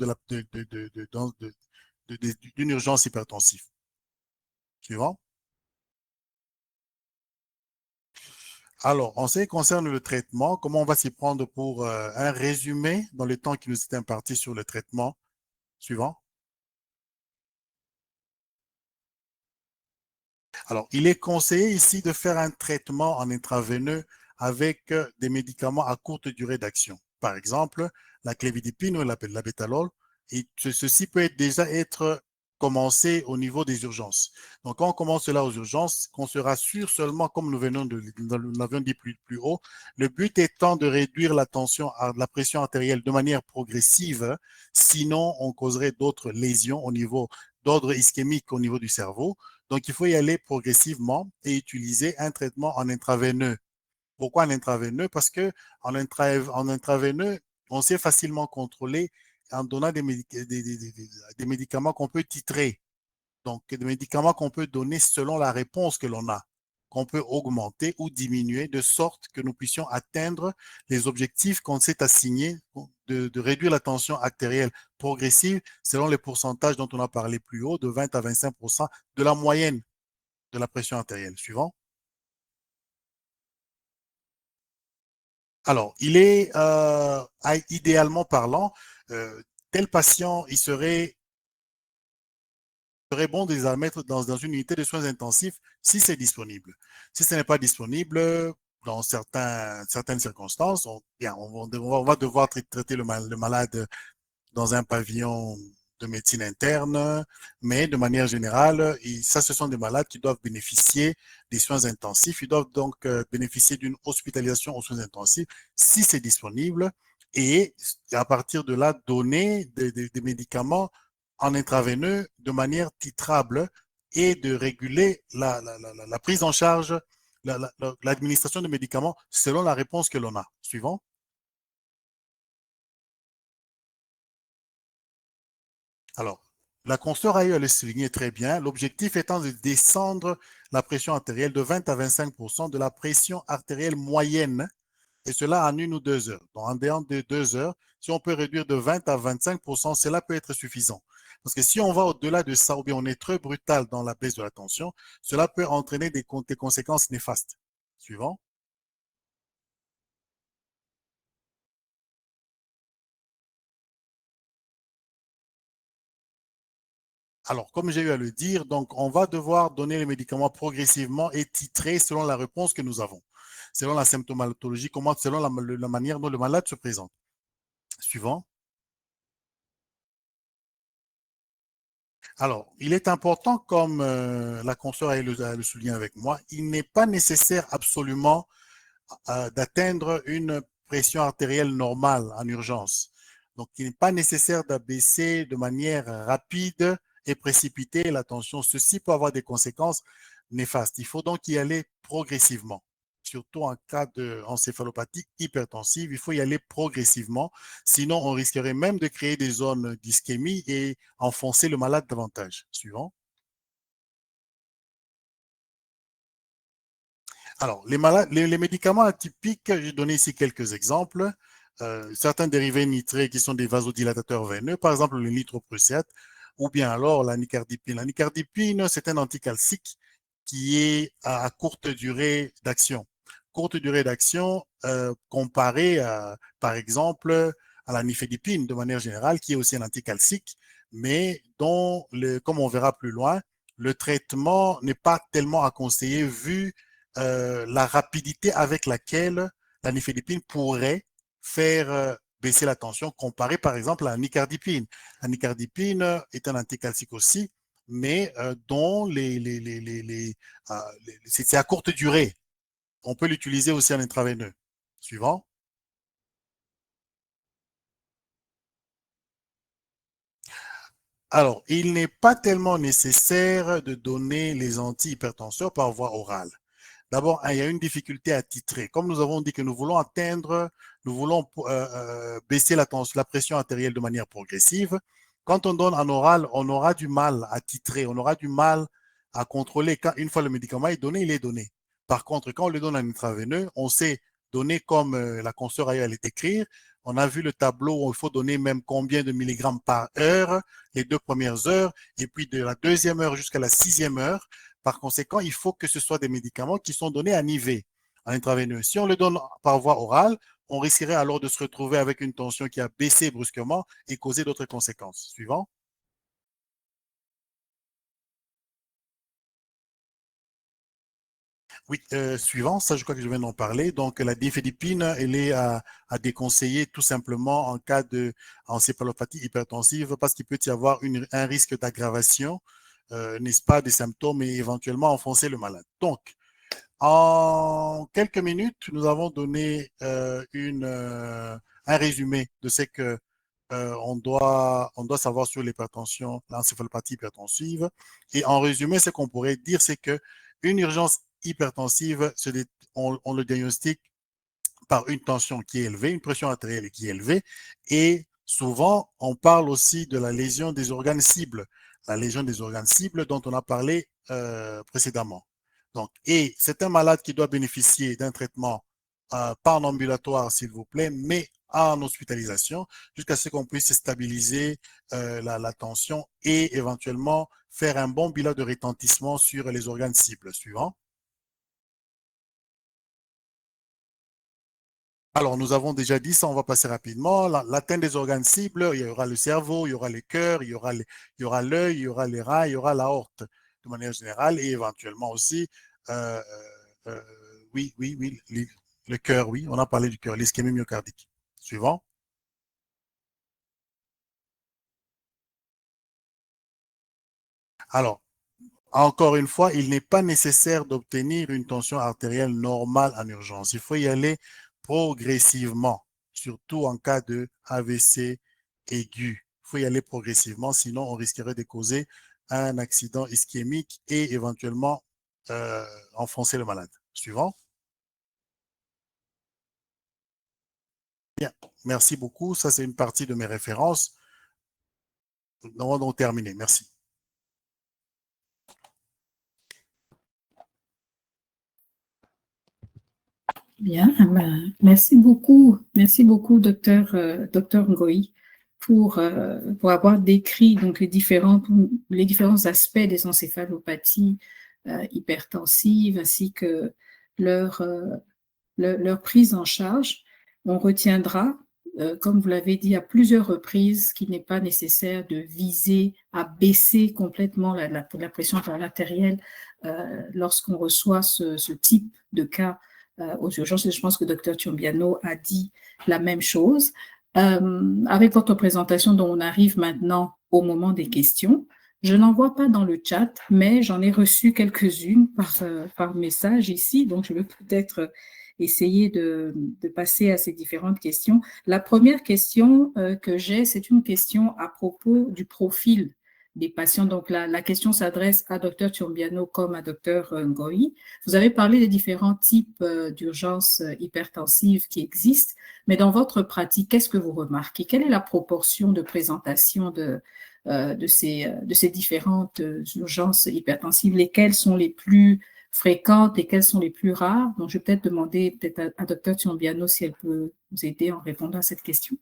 d'une urgence hypertensive. Suivant. Alors, en ce qui concerne le traitement, comment on va s'y prendre pour un résumé dans le temps qui nous est imparti sur le traitement? Suivant. Alors, il est conseillé ici de faire un traitement en intraveineux avec des médicaments à courte durée d'action. Par exemple, la clévidipine ou la bétalol. Et ceci peut déjà être commencé au niveau des urgences. Donc, quand on commence cela aux urgences, qu'on se rassure seulement, comme nous l'avions dit plus haut, le but étant de réduire la tension, la pression artérielle de manière progressive, sinon on causerait d'autres lésions au niveau d'ordre ischémique au niveau du cerveau. Donc, il faut y aller progressivement et utiliser un traitement en intraveineux. Pourquoi en intraveineux? Parce que en intraveineux, on sait facilement contrôler en donnant des médicaments qu'on peut titrer. Donc, des médicaments qu'on peut donner selon la réponse que l'on a, qu'on peut augmenter ou diminuer de sorte que nous puissions atteindre les objectifs qu'on s'est assignés de réduire la tension artérielle progressive selon les pourcentages dont on a parlé plus haut, de 20 à 25% de la moyenne de la pression artérielle. Suivant. Alors, il est idéalement parlant, tel patient, il serait bon de les mettre dans une unité de soins intensifs si c'est disponible. Si ce n'est pas disponible, dans certaines circonstances, on va devoir traiter le malade dans un pavillon de médecine interne, mais de manière générale, ça, ce sont des malades qui doivent bénéficier des soins intensifs. Ils doivent donc bénéficier d'une hospitalisation aux soins intensifs si c'est disponible et à partir de là, donner des médicaments en intraveineux de manière titrable et de réguler la prise en charge, l'administration de médicaments selon la réponse que l'on a. Suivant. Alors, la consoeur a eu à le souligner très bien, l'objectif étant de descendre la pression artérielle de 20 à 25% de la pression artérielle moyenne, et cela en 1 ou 2 heures. Donc, en dehors de 2 heures, si on peut réduire de 20 à 25%, cela peut être suffisant. Parce que si on va au-delà de ça, ou bien on est très brutal dans la baisse de la tension, cela peut entraîner des conséquences néfastes. Suivant. Alors, comme j'ai eu à le dire, donc on va devoir donner les médicaments progressivement et titrer selon la réponse que nous avons, selon la symptomatologie, selon la manière dont le malade se présente. Suivant. Alors, il est important, comme la consoeur a le souligné avec moi, il n'est pas nécessaire absolument d'atteindre une pression artérielle normale en urgence. Donc, il n'est pas nécessaire d'abaisser de manière rapide et précipitée la tension. Ceci peut avoir des conséquences néfastes. Il faut donc y aller progressivement. Surtout en cas d'encéphalopathie hypertensive, il faut y aller progressivement. Sinon, on risquerait même de créer des zones d'ischémie et enfoncer le malade davantage. Suivant. Alors, les médicaments atypiques, j'ai donné ici quelques exemples. Certains dérivés nitrés qui sont des vasodilatateurs veineux, par exemple le nitroprussate, ou bien alors la nicardipine. La nicardipine, c'est un anticalcique qui est à courte durée d'action. Courte durée d'action comparée par exemple, à la nifedipine de manière générale, qui est aussi un anticalcique, mais dont, comme on verra plus loin, le traitement n'est pas tellement à conseiller vu la rapidité avec laquelle la nifedipine pourrait faire baisser la tension comparée par exemple à la nicardipine. La nicardipine est un anticalcique aussi, mais dont c'est à courte durée. On peut l'utiliser aussi en intraveineux. Suivant. Alors, il n'est pas tellement nécessaire de donner les antihypertenseurs par voie orale. D'abord, il y a une difficulté à titrer. Comme nous avons dit que nous voulons baisser la pression artérielle de manière progressive. Quand on donne en oral, on aura du mal à titrer, on aura du mal à contrôler. Une fois le médicament est donné, il est donné. Par contre, quand on le donne en intraveineux, on sait donner comme la consoeur a eu à le décrire. On a vu le tableau où il faut donner même combien de milligrammes par heure, les 2 premières heures, et puis de la 2e heure jusqu'à la 6e heure, Par conséquent, il faut que ce soit des médicaments qui sont donnés à IV, en intraveineux. Si on le donne par voie orale, on risquerait alors de se retrouver avec une tension qui a baissé brusquement et causé d'autres conséquences. Suivant. Oui, suivant, ça je crois que je viens d'en parler. Donc la difédipine, elle est à déconseiller tout simplement en cas d'encéphalopathie hypertensive parce qu'il peut y avoir un risque d'aggravation, n'est-ce pas, des symptômes et éventuellement enfoncer le malade. Donc, en quelques minutes, nous avons donné un résumé de ce que on doit savoir sur l'hypertension, l'encéphalopathie hypertensive. Et en résumé, ce qu'on pourrait dire, c'est qu'une urgence hypertensive, on le diagnostique par une tension qui est élevée, une pression artérielle qui est élevée. Et souvent, on parle aussi de la lésion des organes cibles, la lésion des organes cibles dont on a parlé précédemment. Donc, et c'est un malade qui doit bénéficier d'un traitement pas en ambulatoire, s'il vous plaît, mais en hospitalisation, jusqu'à ce qu'on puisse stabiliser la tension et éventuellement faire un bon bilan de retentissement sur les organes cibles suivants. Alors, nous avons déjà dit ça, on va passer rapidement. L'atteinte des organes cibles, il y aura le cerveau, il y aura le cœur, il y aura l'œil, il y aura les reins, il y aura l'aorte de manière générale et éventuellement aussi, euh, euh, oui, le cœur, oui, on a parlé du cœur, l'ischémie myocardique. Suivant. Alors, encore une fois, il n'est pas nécessaire d'obtenir une tension artérielle normale en urgence. Il faut y aller progressivement, surtout en cas de AVC aigu. Il faut y aller progressivement, sinon on risquerait de causer un accident ischémique et éventuellement enfoncer le malade. Suivant. Bien, merci beaucoup. Ça, c'est une partie de mes références. Nous avons donc terminé. Merci. Bien, merci beaucoup, docteur Ngoï, pour avoir décrit donc les différents aspects des encéphalopathies hypertensives ainsi que leur, leur prise en charge. On retiendra, comme vous l'avez dit à plusieurs reprises, qu'il n'est pas nécessaire de viser à baisser complètement la pression artérielle lorsqu'on reçoit ce type de cas aux urgences. Je pense que le Dr Tiombiano a dit la même chose. Avec votre présentation dont on arrive maintenant au moment des questions, je n'en vois pas dans le chat, mais j'en ai reçu quelques-unes par message ici, donc je vais peut-être essayer de passer à ces différentes questions. La première question que j'ai, c'est une question à propos du profil des patients. Donc, la question s'adresse à Dr Tiombiano comme à Dr Ngoï. Vous avez parlé des différents types d'urgences hypertensives qui existent, mais dans votre pratique, qu'est-ce que vous remarquez? Quelle est la proportion de présentation de ces différentes urgences hypertensives? Lesquelles sont les plus fréquentes, lesquelles sont les plus rares? Donc, je vais peut-être demander à Dr Tiombiano si elle peut vous aider en répondant à cette question.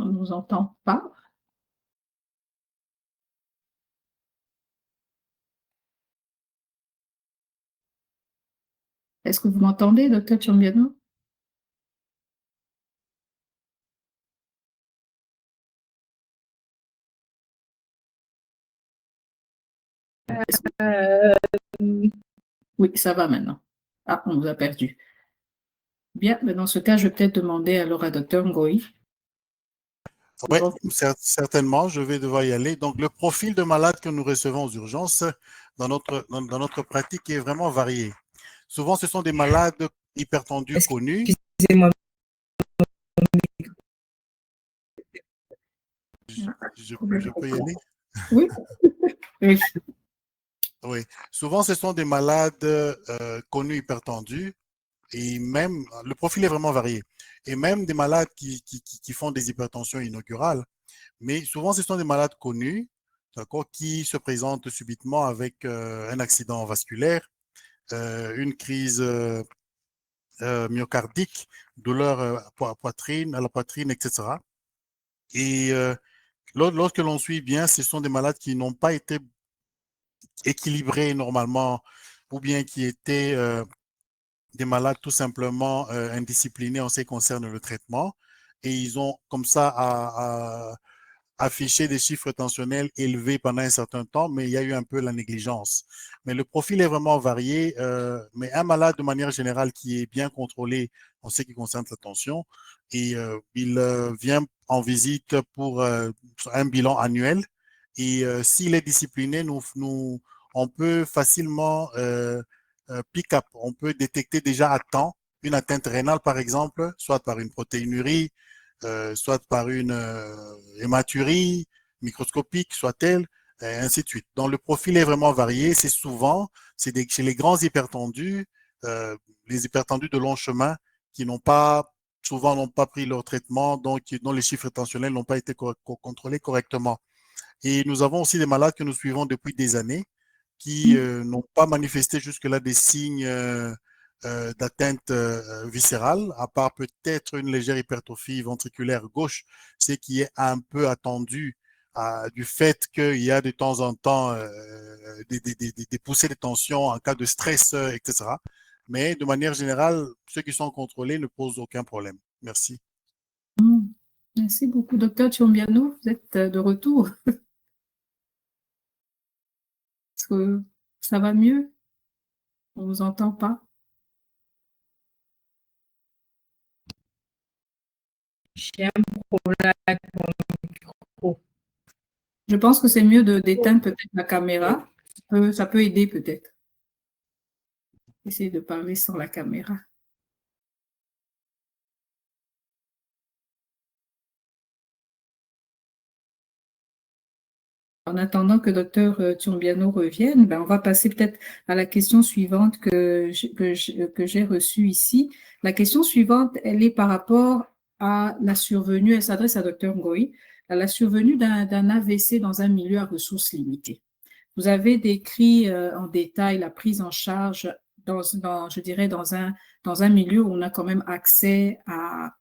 On ne vous entend pas. Est-ce que vous m'entendez, Dr Tiombiano? Oui, ça va maintenant. Ah, on nous a perdu. Bien, mais dans ce cas, je vais peut-être demander alors à Dr Ngoï. Oui, certainement, je vais devoir y aller. Donc, le profil de malade que nous recevons aux urgences dans notre pratique est vraiment varié. Souvent, ce sont des malades hypertendus connus. Excusez-moi. Je peux y aller? Oui. Oui. Oui. Souvent, ce sont des malades connus hypertendus et même, le profil est vraiment varié. Et même des malades qui font des hypertensions inaugurales. Mais souvent, ce sont des malades connus, d'accord, qui se présentent subitement avec un accident vasculaire, une crise myocardique, douleur à la poitrine, etc. Et lorsque l'on suit bien, ce sont des malades qui n'ont pas été équilibrés normalement ou bien qui étaient des malades tout simplement indisciplinés en ce qui concerne le traitement. Et ils ont comme ça affiché des chiffres tensionnels élevés pendant un certain temps, mais il y a eu un peu la négligence. Mais le profil est vraiment varié, mais un malade de manière générale qui est bien contrôlé en ce qui concerne la tension, et il vient en visite pour un bilan annuel. Et s'il est discipliné, on peut facilement pick up, on peut détecter déjà à temps une atteinte rénale, par exemple, soit par une protéinurie, soit par une hématurie microscopique, soit-elle, et ainsi de suite. Donc, le profil est vraiment varié. C'est souvent, chez les grands hypertendus, les hypertendus de long chemin qui souvent n'ont pas pris leur traitement, donc dont les chiffres tensionnels n'ont pas été contrôlés correctement. Et nous avons aussi des malades que nous suivons depuis des années qui n'ont pas manifesté jusque-là des signes d'atteinte viscérale, à part peut-être une légère hypertrophie ventriculaire gauche, ce qui est un peu attendu du fait qu'il y a de temps en temps des poussées de tension en cas de stress, etc. Mais de manière générale, ceux qui sont contrôlés ne posent aucun problème. Merci. Merci beaucoup, docteur Chiombiano. Vous êtes de retour. Est-ce que ça va mieux? On ne vous entend pas? J'ai un problème avec mon micro. Je pense que c'est mieux d'éteindre peut-être la caméra. Ça peut aider peut-être. Essayez de parler sans la caméra. En attendant que docteur Chiombiano revienne, on va passer peut-être à la question suivante que j'ai reçue ici. La question suivante, elle est par rapport à la survenue, elle s'adresse à docteur Ngoï, à la survenue d'un AVC dans un milieu à ressources limitées. Vous avez décrit en détail la prise en charge je dirais, dans un milieu où on a quand même accès à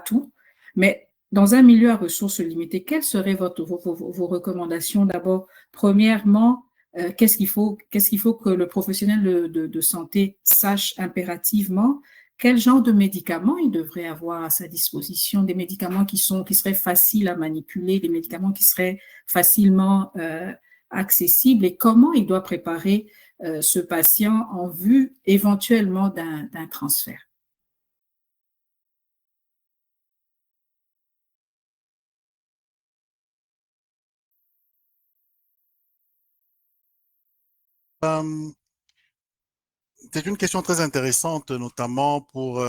tout, mais dans un milieu à ressources limitées, quelles seraient vos recommandations? D'abord, premièrement, qu'est-ce qu'il faut que le professionnel de santé sache impérativement? Quel genre de médicaments il devrait avoir à sa disposition? Des médicaments qui seraient faciles à manipuler, des médicaments qui seraient facilement accessibles, et comment il doit préparer ce patient en vue éventuellement d'un transfert? C'est une question très intéressante, notamment pour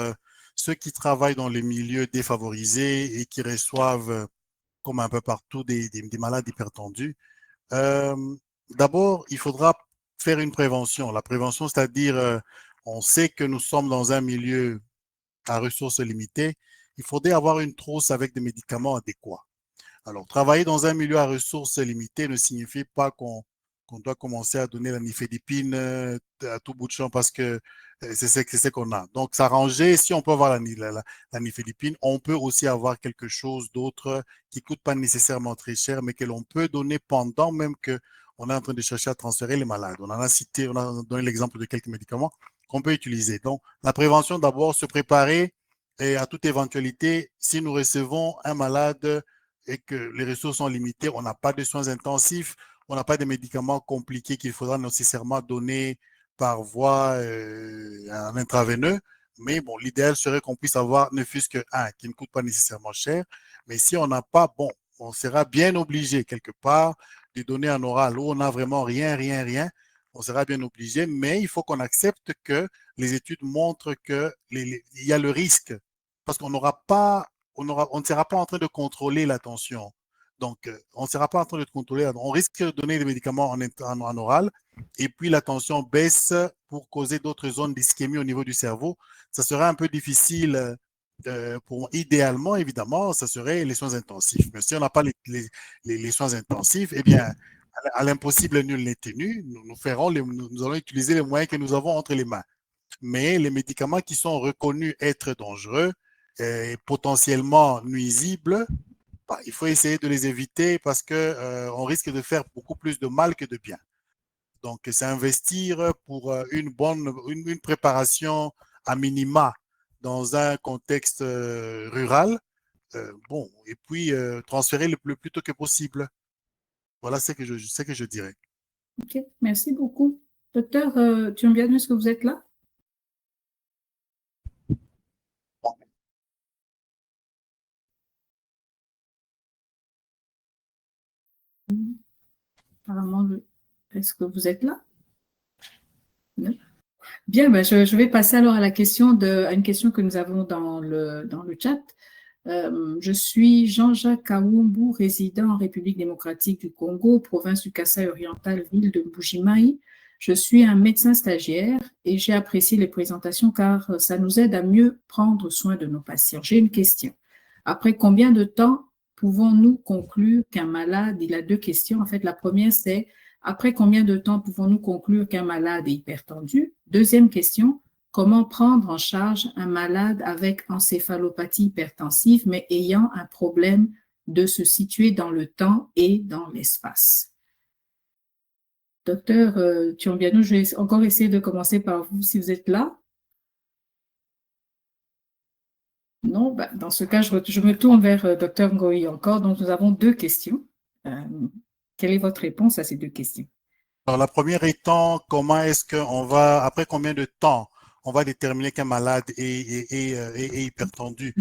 ceux qui travaillent dans les milieux défavorisés et qui reçoivent, comme un peu partout, des malades hypertendus. D'abord, il faudra faire une prévention. La prévention, c'est-à-dire, on sait que nous sommes dans un milieu à ressources limitées. Il faudrait avoir une trousse avec des médicaments adéquats. Alors, travailler dans un milieu à ressources limitées ne signifie pas qu'on doit commencer à donner la nifedipine à tout bout de champ parce que c'est ce qu'on a. Donc, s'arranger, si on peut avoir la nifedipine, on peut aussi avoir quelque chose d'autre qui ne coûte pas nécessairement très cher, mais que l'on peut donner pendant même qu'on est en train de chercher à transférer les malades. On a donné l'exemple de quelques médicaments qu'on peut utiliser. Donc, la prévention, d'abord, se préparer et à toute éventualité, si nous recevons un malade et que les ressources sont limitées, on n'a pas de soins intensifs, on n'a pas de médicaments compliqués qu'il faudra nécessairement donner par voie en intraveineux. Mais bon, l'idéal serait qu'on puisse avoir ne fût-ce qu'un qui ne coûte pas nécessairement cher. Mais si on n'a pas, bon, on sera bien obligé quelque part de donner en oral où on n'a vraiment rien. On sera bien obligé, mais il faut qu'on accepte que les études montrent qu'il y a le risque parce qu'on n'aura pas on ne sera pas en train de contrôler la tension. Donc, on ne sera pas en train de contrôler. On risque de donner des médicaments en oral et puis la tension baisse pour causer d'autres zones d'ischémie au niveau du cerveau. Ça serait un peu difficile. Idéalement, évidemment, ça serait les soins intensifs. Mais si on n'a pas les soins intensifs, eh bien, à l'impossible, nul n'est tenu. Nous allons utiliser les moyens que nous avons entre les mains. mais les médicaments qui sont reconnus être dangereux et potentiellement nuisibles, bah, il faut essayer de les éviter parce qu'on risque de faire beaucoup plus de mal que de bien. Donc, c'est investir pour une préparation à minima dans un contexte rural. Bon, et puis transférer le plus tôt que possible. Voilà ce que je dirais. Ok, merci beaucoup. Docteur Thiombiano, est-ce que vous êtes là? Apparemment, est-ce que vous êtes là? Non. Bien, ben, je vais passer alors à à une question que nous avons dans le chat. Je suis Jean-Jacques Kaoumbu, résident en République démocratique du Congo, province du Kasaï oriental, ville de Mbujimaï. Je suis un médecin stagiaire et j'ai apprécié les présentations car ça nous aide à mieux prendre soin de nos patients. J'ai une question. Après combien de temps pouvons-nous conclure qu'un malade, il a deux questions. En fait, la première, c'est après combien de temps pouvons-nous conclure qu'un malade est hypertendu? Deuxième question, comment prendre en charge un malade avec encéphalopathie hypertensive, mais ayant un problème de se situer dans le temps et dans l'espace? Docteur Thiombiano, je vais encore essayer de commencer par vous, si vous êtes là. Non, bah, dans ce cas, je me tourne vers Docteur Ngoï encore. Donc, nous avons deux questions. Quelle est votre réponse à ces deux questions? Alors, la première étant, comment est-ce qu'on va, après combien de temps, on va déterminer qu'un malade est hypertendu?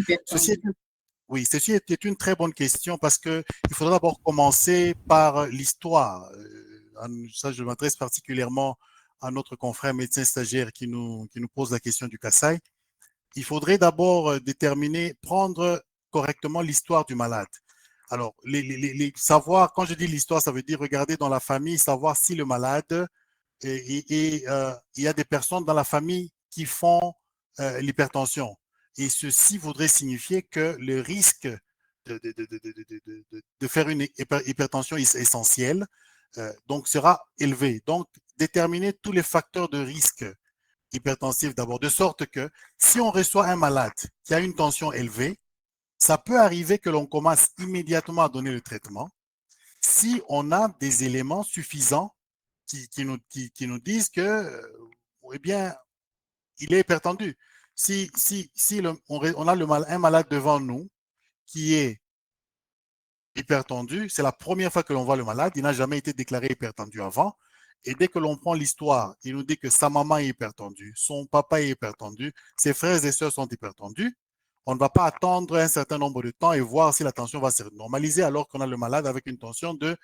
Oui, ceci est une très bonne question parce que il faudra d'abord commencer par l'histoire. Ça, je m'adresse particulièrement à notre confrère médecin stagiaire qui nous pose la question du Kasaï. Il faudrait d'abord prendre correctement l'histoire du malade. Alors, savoir, quand je dis l'histoire, ça veut dire regarder dans la famille, savoir si le malade, il y a des personnes dans la famille qui font l'hypertension. Et ceci voudrait signifier que le risque de faire une hypertension essentielle donc sera élevé. Donc, déterminer tous les facteurs de risque hypertensif d'abord, de sorte que si on reçoit un malade qui a une tension élevée, ça peut arriver que l'on commence immédiatement à donner le traitement si on a des éléments suffisants qui nous disent que, eh bien, il est hypertendu. Si on a un malade devant nous qui est hypertendu, c'est la première fois que l'on voit le malade, il n'a jamais été déclaré hypertendu avant. Et dès que l'on prend l'histoire, il nous dit que sa maman est hypertendue, son papa est hypertendu, ses frères et sœurs sont hypertendus. On ne va pas attendre un certain nombre de temps et voir si la tension va se normaliser alors qu'on a le malade avec une tension de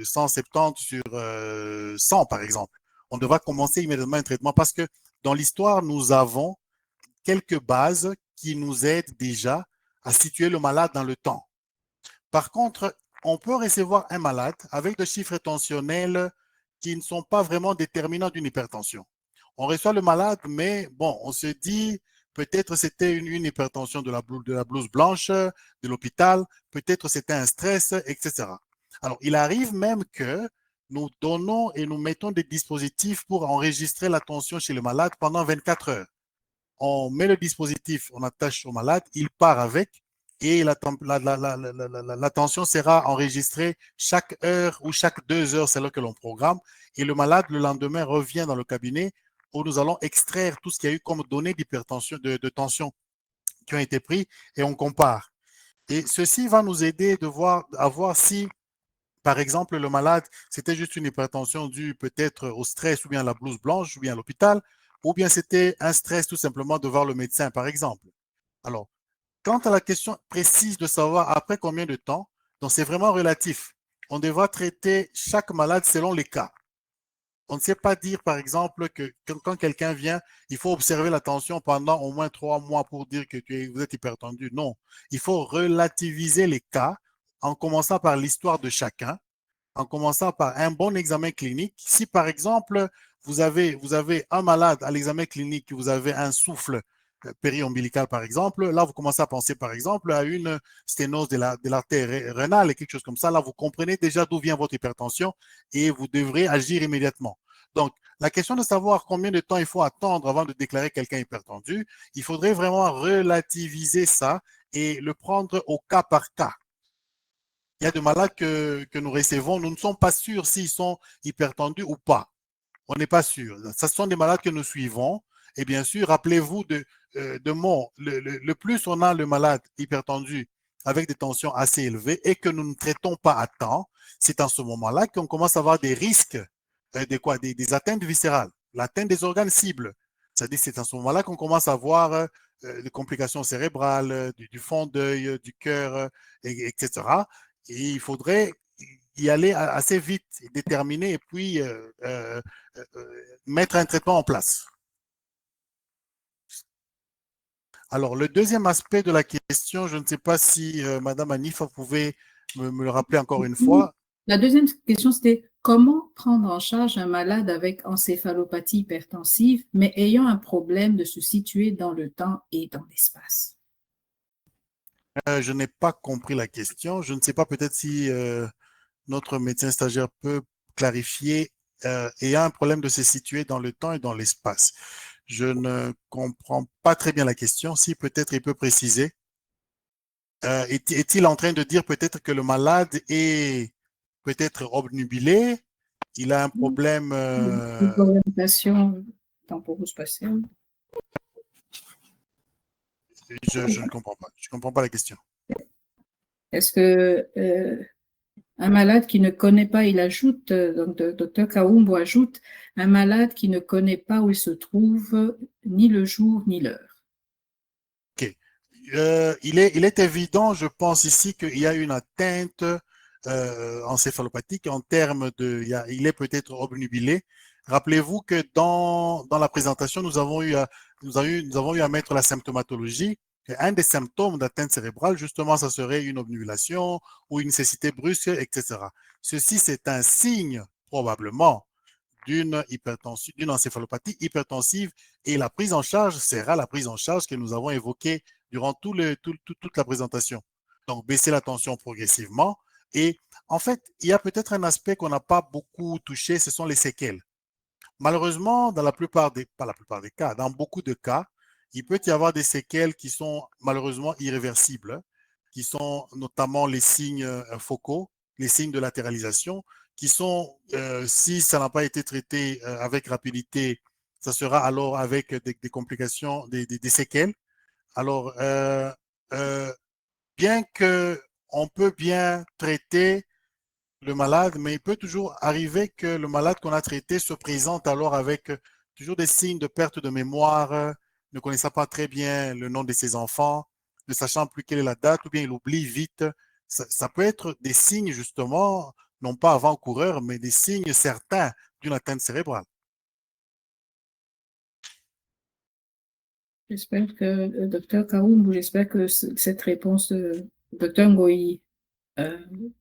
170 sur 100, par exemple. On devra commencer immédiatement un traitement parce que dans l'histoire, nous avons quelques bases qui nous aident déjà à situer le malade dans le temps. Par contre, on peut recevoir un malade avec des chiffres tensionnels qui ne sont pas vraiment déterminants d'une hypertension. On reçoit le malade, mais bon, on se dit peut-être c'était une hypertension de la blouse blanche de l'hôpital, peut-être c'était un stress, etc. Alors, il arrive même que nous donnons et nous mettons des dispositifs pour enregistrer la tension chez le malade pendant 24 heures. On met le dispositif, on attache au malade, il part avec et la tension sera enregistrée chaque heure ou chaque 2 heures, c'est là que l'on programme. Et le malade, le lendemain, revient dans le cabinet où nous allons extraire tout ce qu'il y a eu comme données d'hypertension, de tension qui ont été pris et on compare. Et ceci va nous aider à voir si, par exemple, le malade, c'était juste une hypertension due peut-être au stress ou bien à la blouse blanche ou bien à l'hôpital, ou bien c'était un stress tout simplement de voir le médecin, par exemple. Alors, quant à la question précise de savoir après combien de temps, donc c'est vraiment relatif. On devra traiter chaque malade selon les cas. On ne sait pas dire, par exemple, que quand quelqu'un vient, il faut observer la tension pendant au moins 3 mois pour dire que vous êtes hypertendu. Non, il faut relativiser les cas en commençant par l'histoire de chacun, en commençant par un bon examen clinique. Si, par exemple, vous avez un malade à l'examen clinique, vous avez un souffle périombilical, par exemple, là, vous commencez à penser, par exemple, à une sténose de l'artère rénale et quelque chose comme ça. Là, vous comprenez déjà d'où vient votre hypertension et vous devrez agir immédiatement. Donc, la question de savoir combien de temps il faut attendre avant de déclarer quelqu'un hypertendu, il faudrait vraiment relativiser ça et le prendre au cas par cas. Il y a des malades que nous recevons, nous ne sommes pas sûrs s'ils sont hypertendus ou pas. On n'est pas sûr. Ce sont des malades que nous suivons. Et bien sûr, rappelez-vous le plus on a le malade hypertendu avec des tensions assez élevées et que nous ne traitons pas à temps, c'est en ce moment-là qu'on commence à avoir des risques des atteintes viscérales, l'atteinte des organes cibles. C'est-à-dire c'est en ce moment-là qu'on commence à avoir des complications cérébrales, du fond d'œil, du cœur, etc. Et il faudrait y aller assez vite, déterminer et puis mettre un traitement en place. Alors, le deuxième aspect de la question, je ne sais pas si Madame Anif, vous pouvez me le rappeler encore une fois. La deuxième question, c'était comment prendre en charge un malade avec encéphalopathie hypertensive, mais ayant un problème de se situer dans le temps et dans l'espace? Je n'ai pas compris la question. Je ne sais pas, peut-être si notre médecin stagiaire peut clarifier. Ayant un problème de se situer dans le temps et dans l'espace. Je ne comprends pas très bien la question. Si peut-être il peut préciser. Est-il en train de dire peut-être que le malade est peut-être obnubilé? Il a un problème. Orientation temporo-spatiale. Je ne comprends pas. Je ne comprends pas la question. Est-ce que un malade qui ne connaît pas, il ajoute, donc Dr Kaoumbo ajoute, un malade qui ne connaît pas où il se trouve, ni le jour ni l'heure. OK. Il est évident, je pense ici, qu'il y a une atteinte encéphalopathique en termes de. Il est peut-être obnubilé. Rappelez-vous que dans la présentation, nous avons eu à mettre la symptomatologie. Un des symptômes d'atteinte cérébrale, justement, ça serait une obnubilation ou une cécité brusque, etc. Ceci, c'est un signe, probablement, d'une encéphalopathie hypertensive et la prise en charge sera la prise en charge que nous avons évoquée durant toute la présentation. Donc, baisser la tension progressivement. Et en fait, il y a peut-être un aspect qu'on n'a pas beaucoup touché, ce sont les séquelles. Malheureusement, dans pas la plupart des cas, dans beaucoup de cas, il peut y avoir des séquelles qui sont malheureusement irréversibles, qui sont notamment les signes focaux, les signes de latéralisation, qui sont, si ça n'a pas été traité avec rapidité, ça sera alors avec des complications, des séquelles. Alors, bien qu'on peut bien traiter le malade, mais il peut toujours arriver que le malade qu'on a traité se présente alors avec toujours des signes de perte de mémoire, ne connaissant pas très bien le nom de ses enfants, ne sachant plus quelle est la date, ou bien il oublie vite. Ça peut être des signes, justement, non pas avant-coureurs, mais des signes certains d'une atteinte cérébrale. J'espère que, Dr Kaoumbo, j'espère que cette réponse de Dr Ngoyi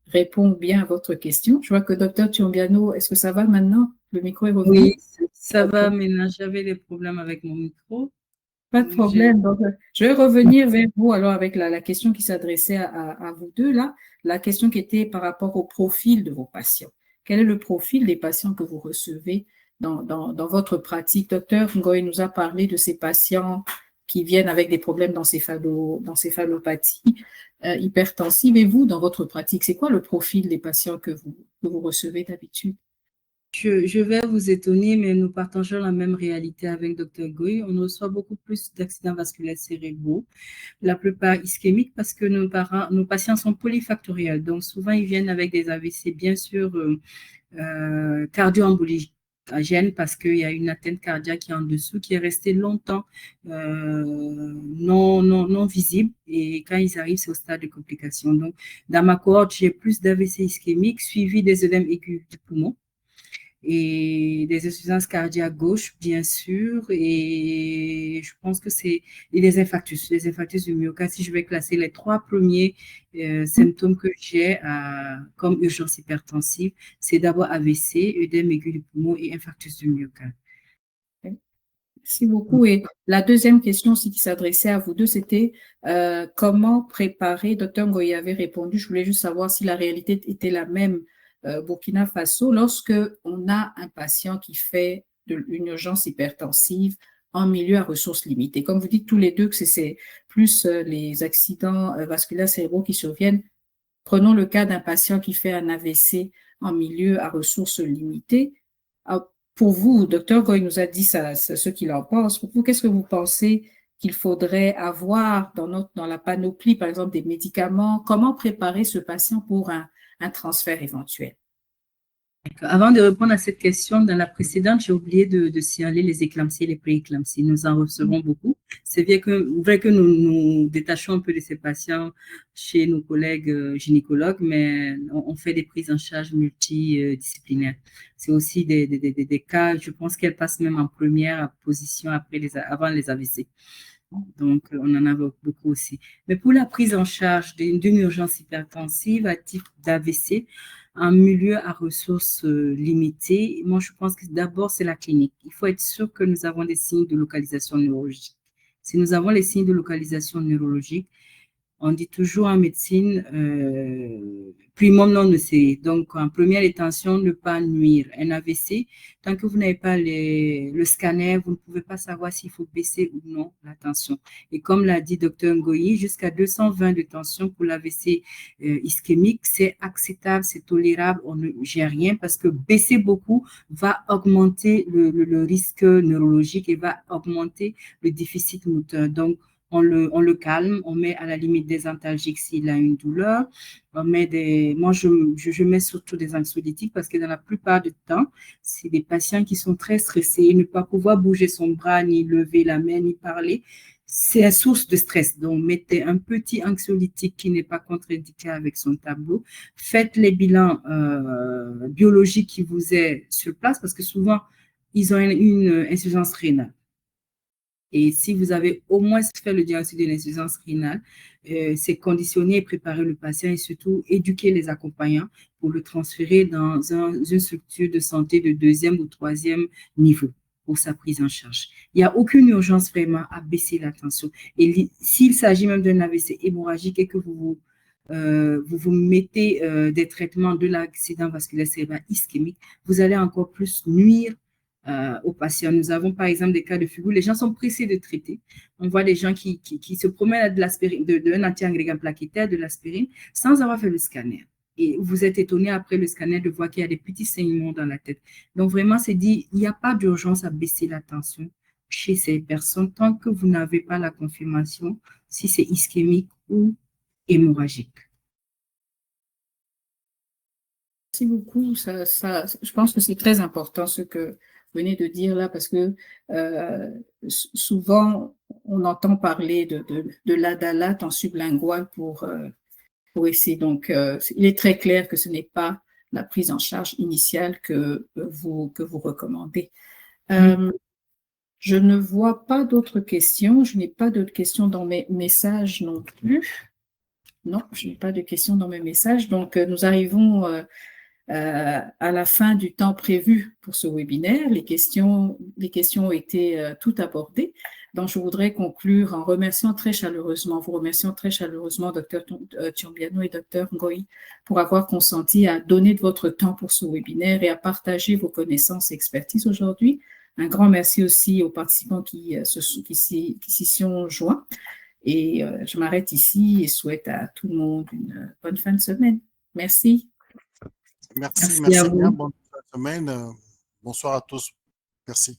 répond bien à votre question. Je vois que Dr Tiombiano, est-ce que ça va maintenant? Le micro est revenu? Oui, ça va. Maintenant, j'avais des problèmes avec mon micro. Pas de problème. Donc, je vais revenir vers vous alors avec la question qui s'adressait à vous deux là. La question qui était par rapport au profil de vos patients. Quel est le profil des patients que vous recevez dans votre pratique? Docteur Ngoy nous a parlé de ces patients qui viennent avec des problèmes d'encéphalopathie hypertensive. Et vous, dans votre pratique, c'est quoi le profil des patients que vous recevez d'habitude? Je vais vous étonner, mais nous partageons la même réalité avec Dr Ngoy. On reçoit beaucoup plus d'accidents vasculaires cérébraux, la plupart ischémiques, parce que nos patients sont polyfactoriels. Donc, souvent, ils viennent avec des AVC, bien sûr, cardio-emboliques parce qu'il y a une atteinte cardiaque qui est en dessous, qui est restée longtemps non visible. Et quand ils arrivent, c'est au stade de complication. Donc, dans ma cohorte, j'ai plus d'AVC ischémiques suivi des œdèmes aigus du poumon et des insuffisances cardiaques gauche, bien sûr, et je pense que c'est les infarctus du myocarde. Si je vais classer les 3 premiers symptômes que j'ai comme urgence hypertensive, c'est d'abord AVC, œdème aigu du poumon et infarctus du myocarde. Merci beaucoup. Et la deuxième question aussi qui s'adressait à vous deux, c'était comment préparer, Dr Ngoy avait répondu, je voulais juste savoir si la réalité était la même Burkina Faso, lorsque on a un patient qui fait une urgence hypertensive en milieu à ressources limitées. Comme vous dites tous les deux que c'est plus les accidents vasculaires cérébraux qui surviennent, prenons le cas d'un patient qui fait un AVC en milieu à ressources limitées. Pour vous, docteur Goy nous a dit ce qu'il en pense. Pour vous, qu'est-ce que vous pensez qu'il faudrait avoir dans la panoplie, par exemple, des médicaments? Comment préparer ce patient pour un transfert éventuel? Avant de répondre à cette question, dans la précédente, j'ai oublié de signaler les éclampsies et les prééclampsies. Nous en recevons beaucoup. C'est vrai que nous nous détachons un peu de ces patients chez nos collègues gynécologues, mais on fait des prises en charge multidisciplinaires. C'est aussi des cas, je pense qu'elles passent même en première position avant les AVC. Donc, on en a beaucoup aussi. Mais pour la prise en charge d'une urgence hypertensive à type d'AVC, en milieu à ressources limitées, moi, je pense que d'abord, c'est la clinique. Il faut être sûr que nous avons des signes de localisation neurologique. Si nous avons les signes de localisation neurologique, on dit toujours en médecine, primum non nocere. Donc, en première intention, ne pas nuire. Un AVC, tant que vous n'avez pas le scanner, vous ne pouvez pas savoir s'il faut baisser ou non la tension. Et comme l'a dit Dr Ngoyi, jusqu'à 220 de tension pour l'AVC ischémique, c'est acceptable, c'est tolérable, on ne gère rien parce que baisser beaucoup va augmenter le risque neurologique et va augmenter le déficit moteur. Donc, on le calme, on met à la limite des antalgiques s'il a une douleur. Moi, je mets surtout des anxiolytiques parce que dans la plupart du temps, c'est des patients qui sont très stressés et ne pas pouvoir bouger son bras, ni lever la main, ni parler. C'est une source de stress. Donc, mettez un petit anxiolytique qui n'est pas contre-indiqué avec son tableau. Faites les bilans biologiques qui vous est sur place parce que souvent, ils ont une insuffisance rénale. Et si vous avez au moins fait le diagnostic de l'insuffisance rénale, c'est conditionner et préparer le patient et surtout éduquer les accompagnants pour le transférer dans une structure de santé de 2e ou 3e niveau pour sa prise en charge. Il n'y a aucune urgence vraiment à baisser la tension. Et s'il s'agit même d'un AVC hémorragique et que vous mettez des traitements de l'accident vasculaire cérébral ischémique, vous allez encore plus nuire aux patients. Nous avons par exemple des cas de figure, les gens sont pressés de traiter. On voit des gens qui se promènent d'un anti-agrégant plaquettaire, de l'aspirine, sans avoir fait le scanner. Et vous êtes étonné après le scanner de voir qu'il y a des petits saignements dans la tête. Donc vraiment, c'est dit, il n'y a pas d'urgence à baisser la tension chez ces personnes tant que vous n'avez pas la confirmation si c'est ischémique ou hémorragique. Merci beaucoup. Je pense que c'est très important ce que vous venez de dire là, parce que souvent, on entend parler de l'Adalat en sublingual pour essayer. Donc, il est très clair que ce n'est pas la prise en charge initiale que vous recommandez. Je ne vois pas d'autres questions. Je n'ai pas d'autres questions dans mes messages non plus. Non, je n'ai pas de questions dans mes messages. Donc, nous arrivons à la fin du temps prévu pour ce webinaire. Les questions ont été toutes abordées. Donc, je voudrais conclure en vous remerciant très chaleureusement, Dr Thiombiano et Dr Ngoyi, pour avoir consenti à donner de votre temps pour ce webinaire et à partager vos connaissances et expertises aujourd'hui. Un grand merci aussi aux participants qui s'y sont joints. Et je m'arrête ici et souhaite à tout le monde une bonne fin de semaine. Merci. Merci bien. Bonne fin de semaine. Bonsoir à tous. Merci.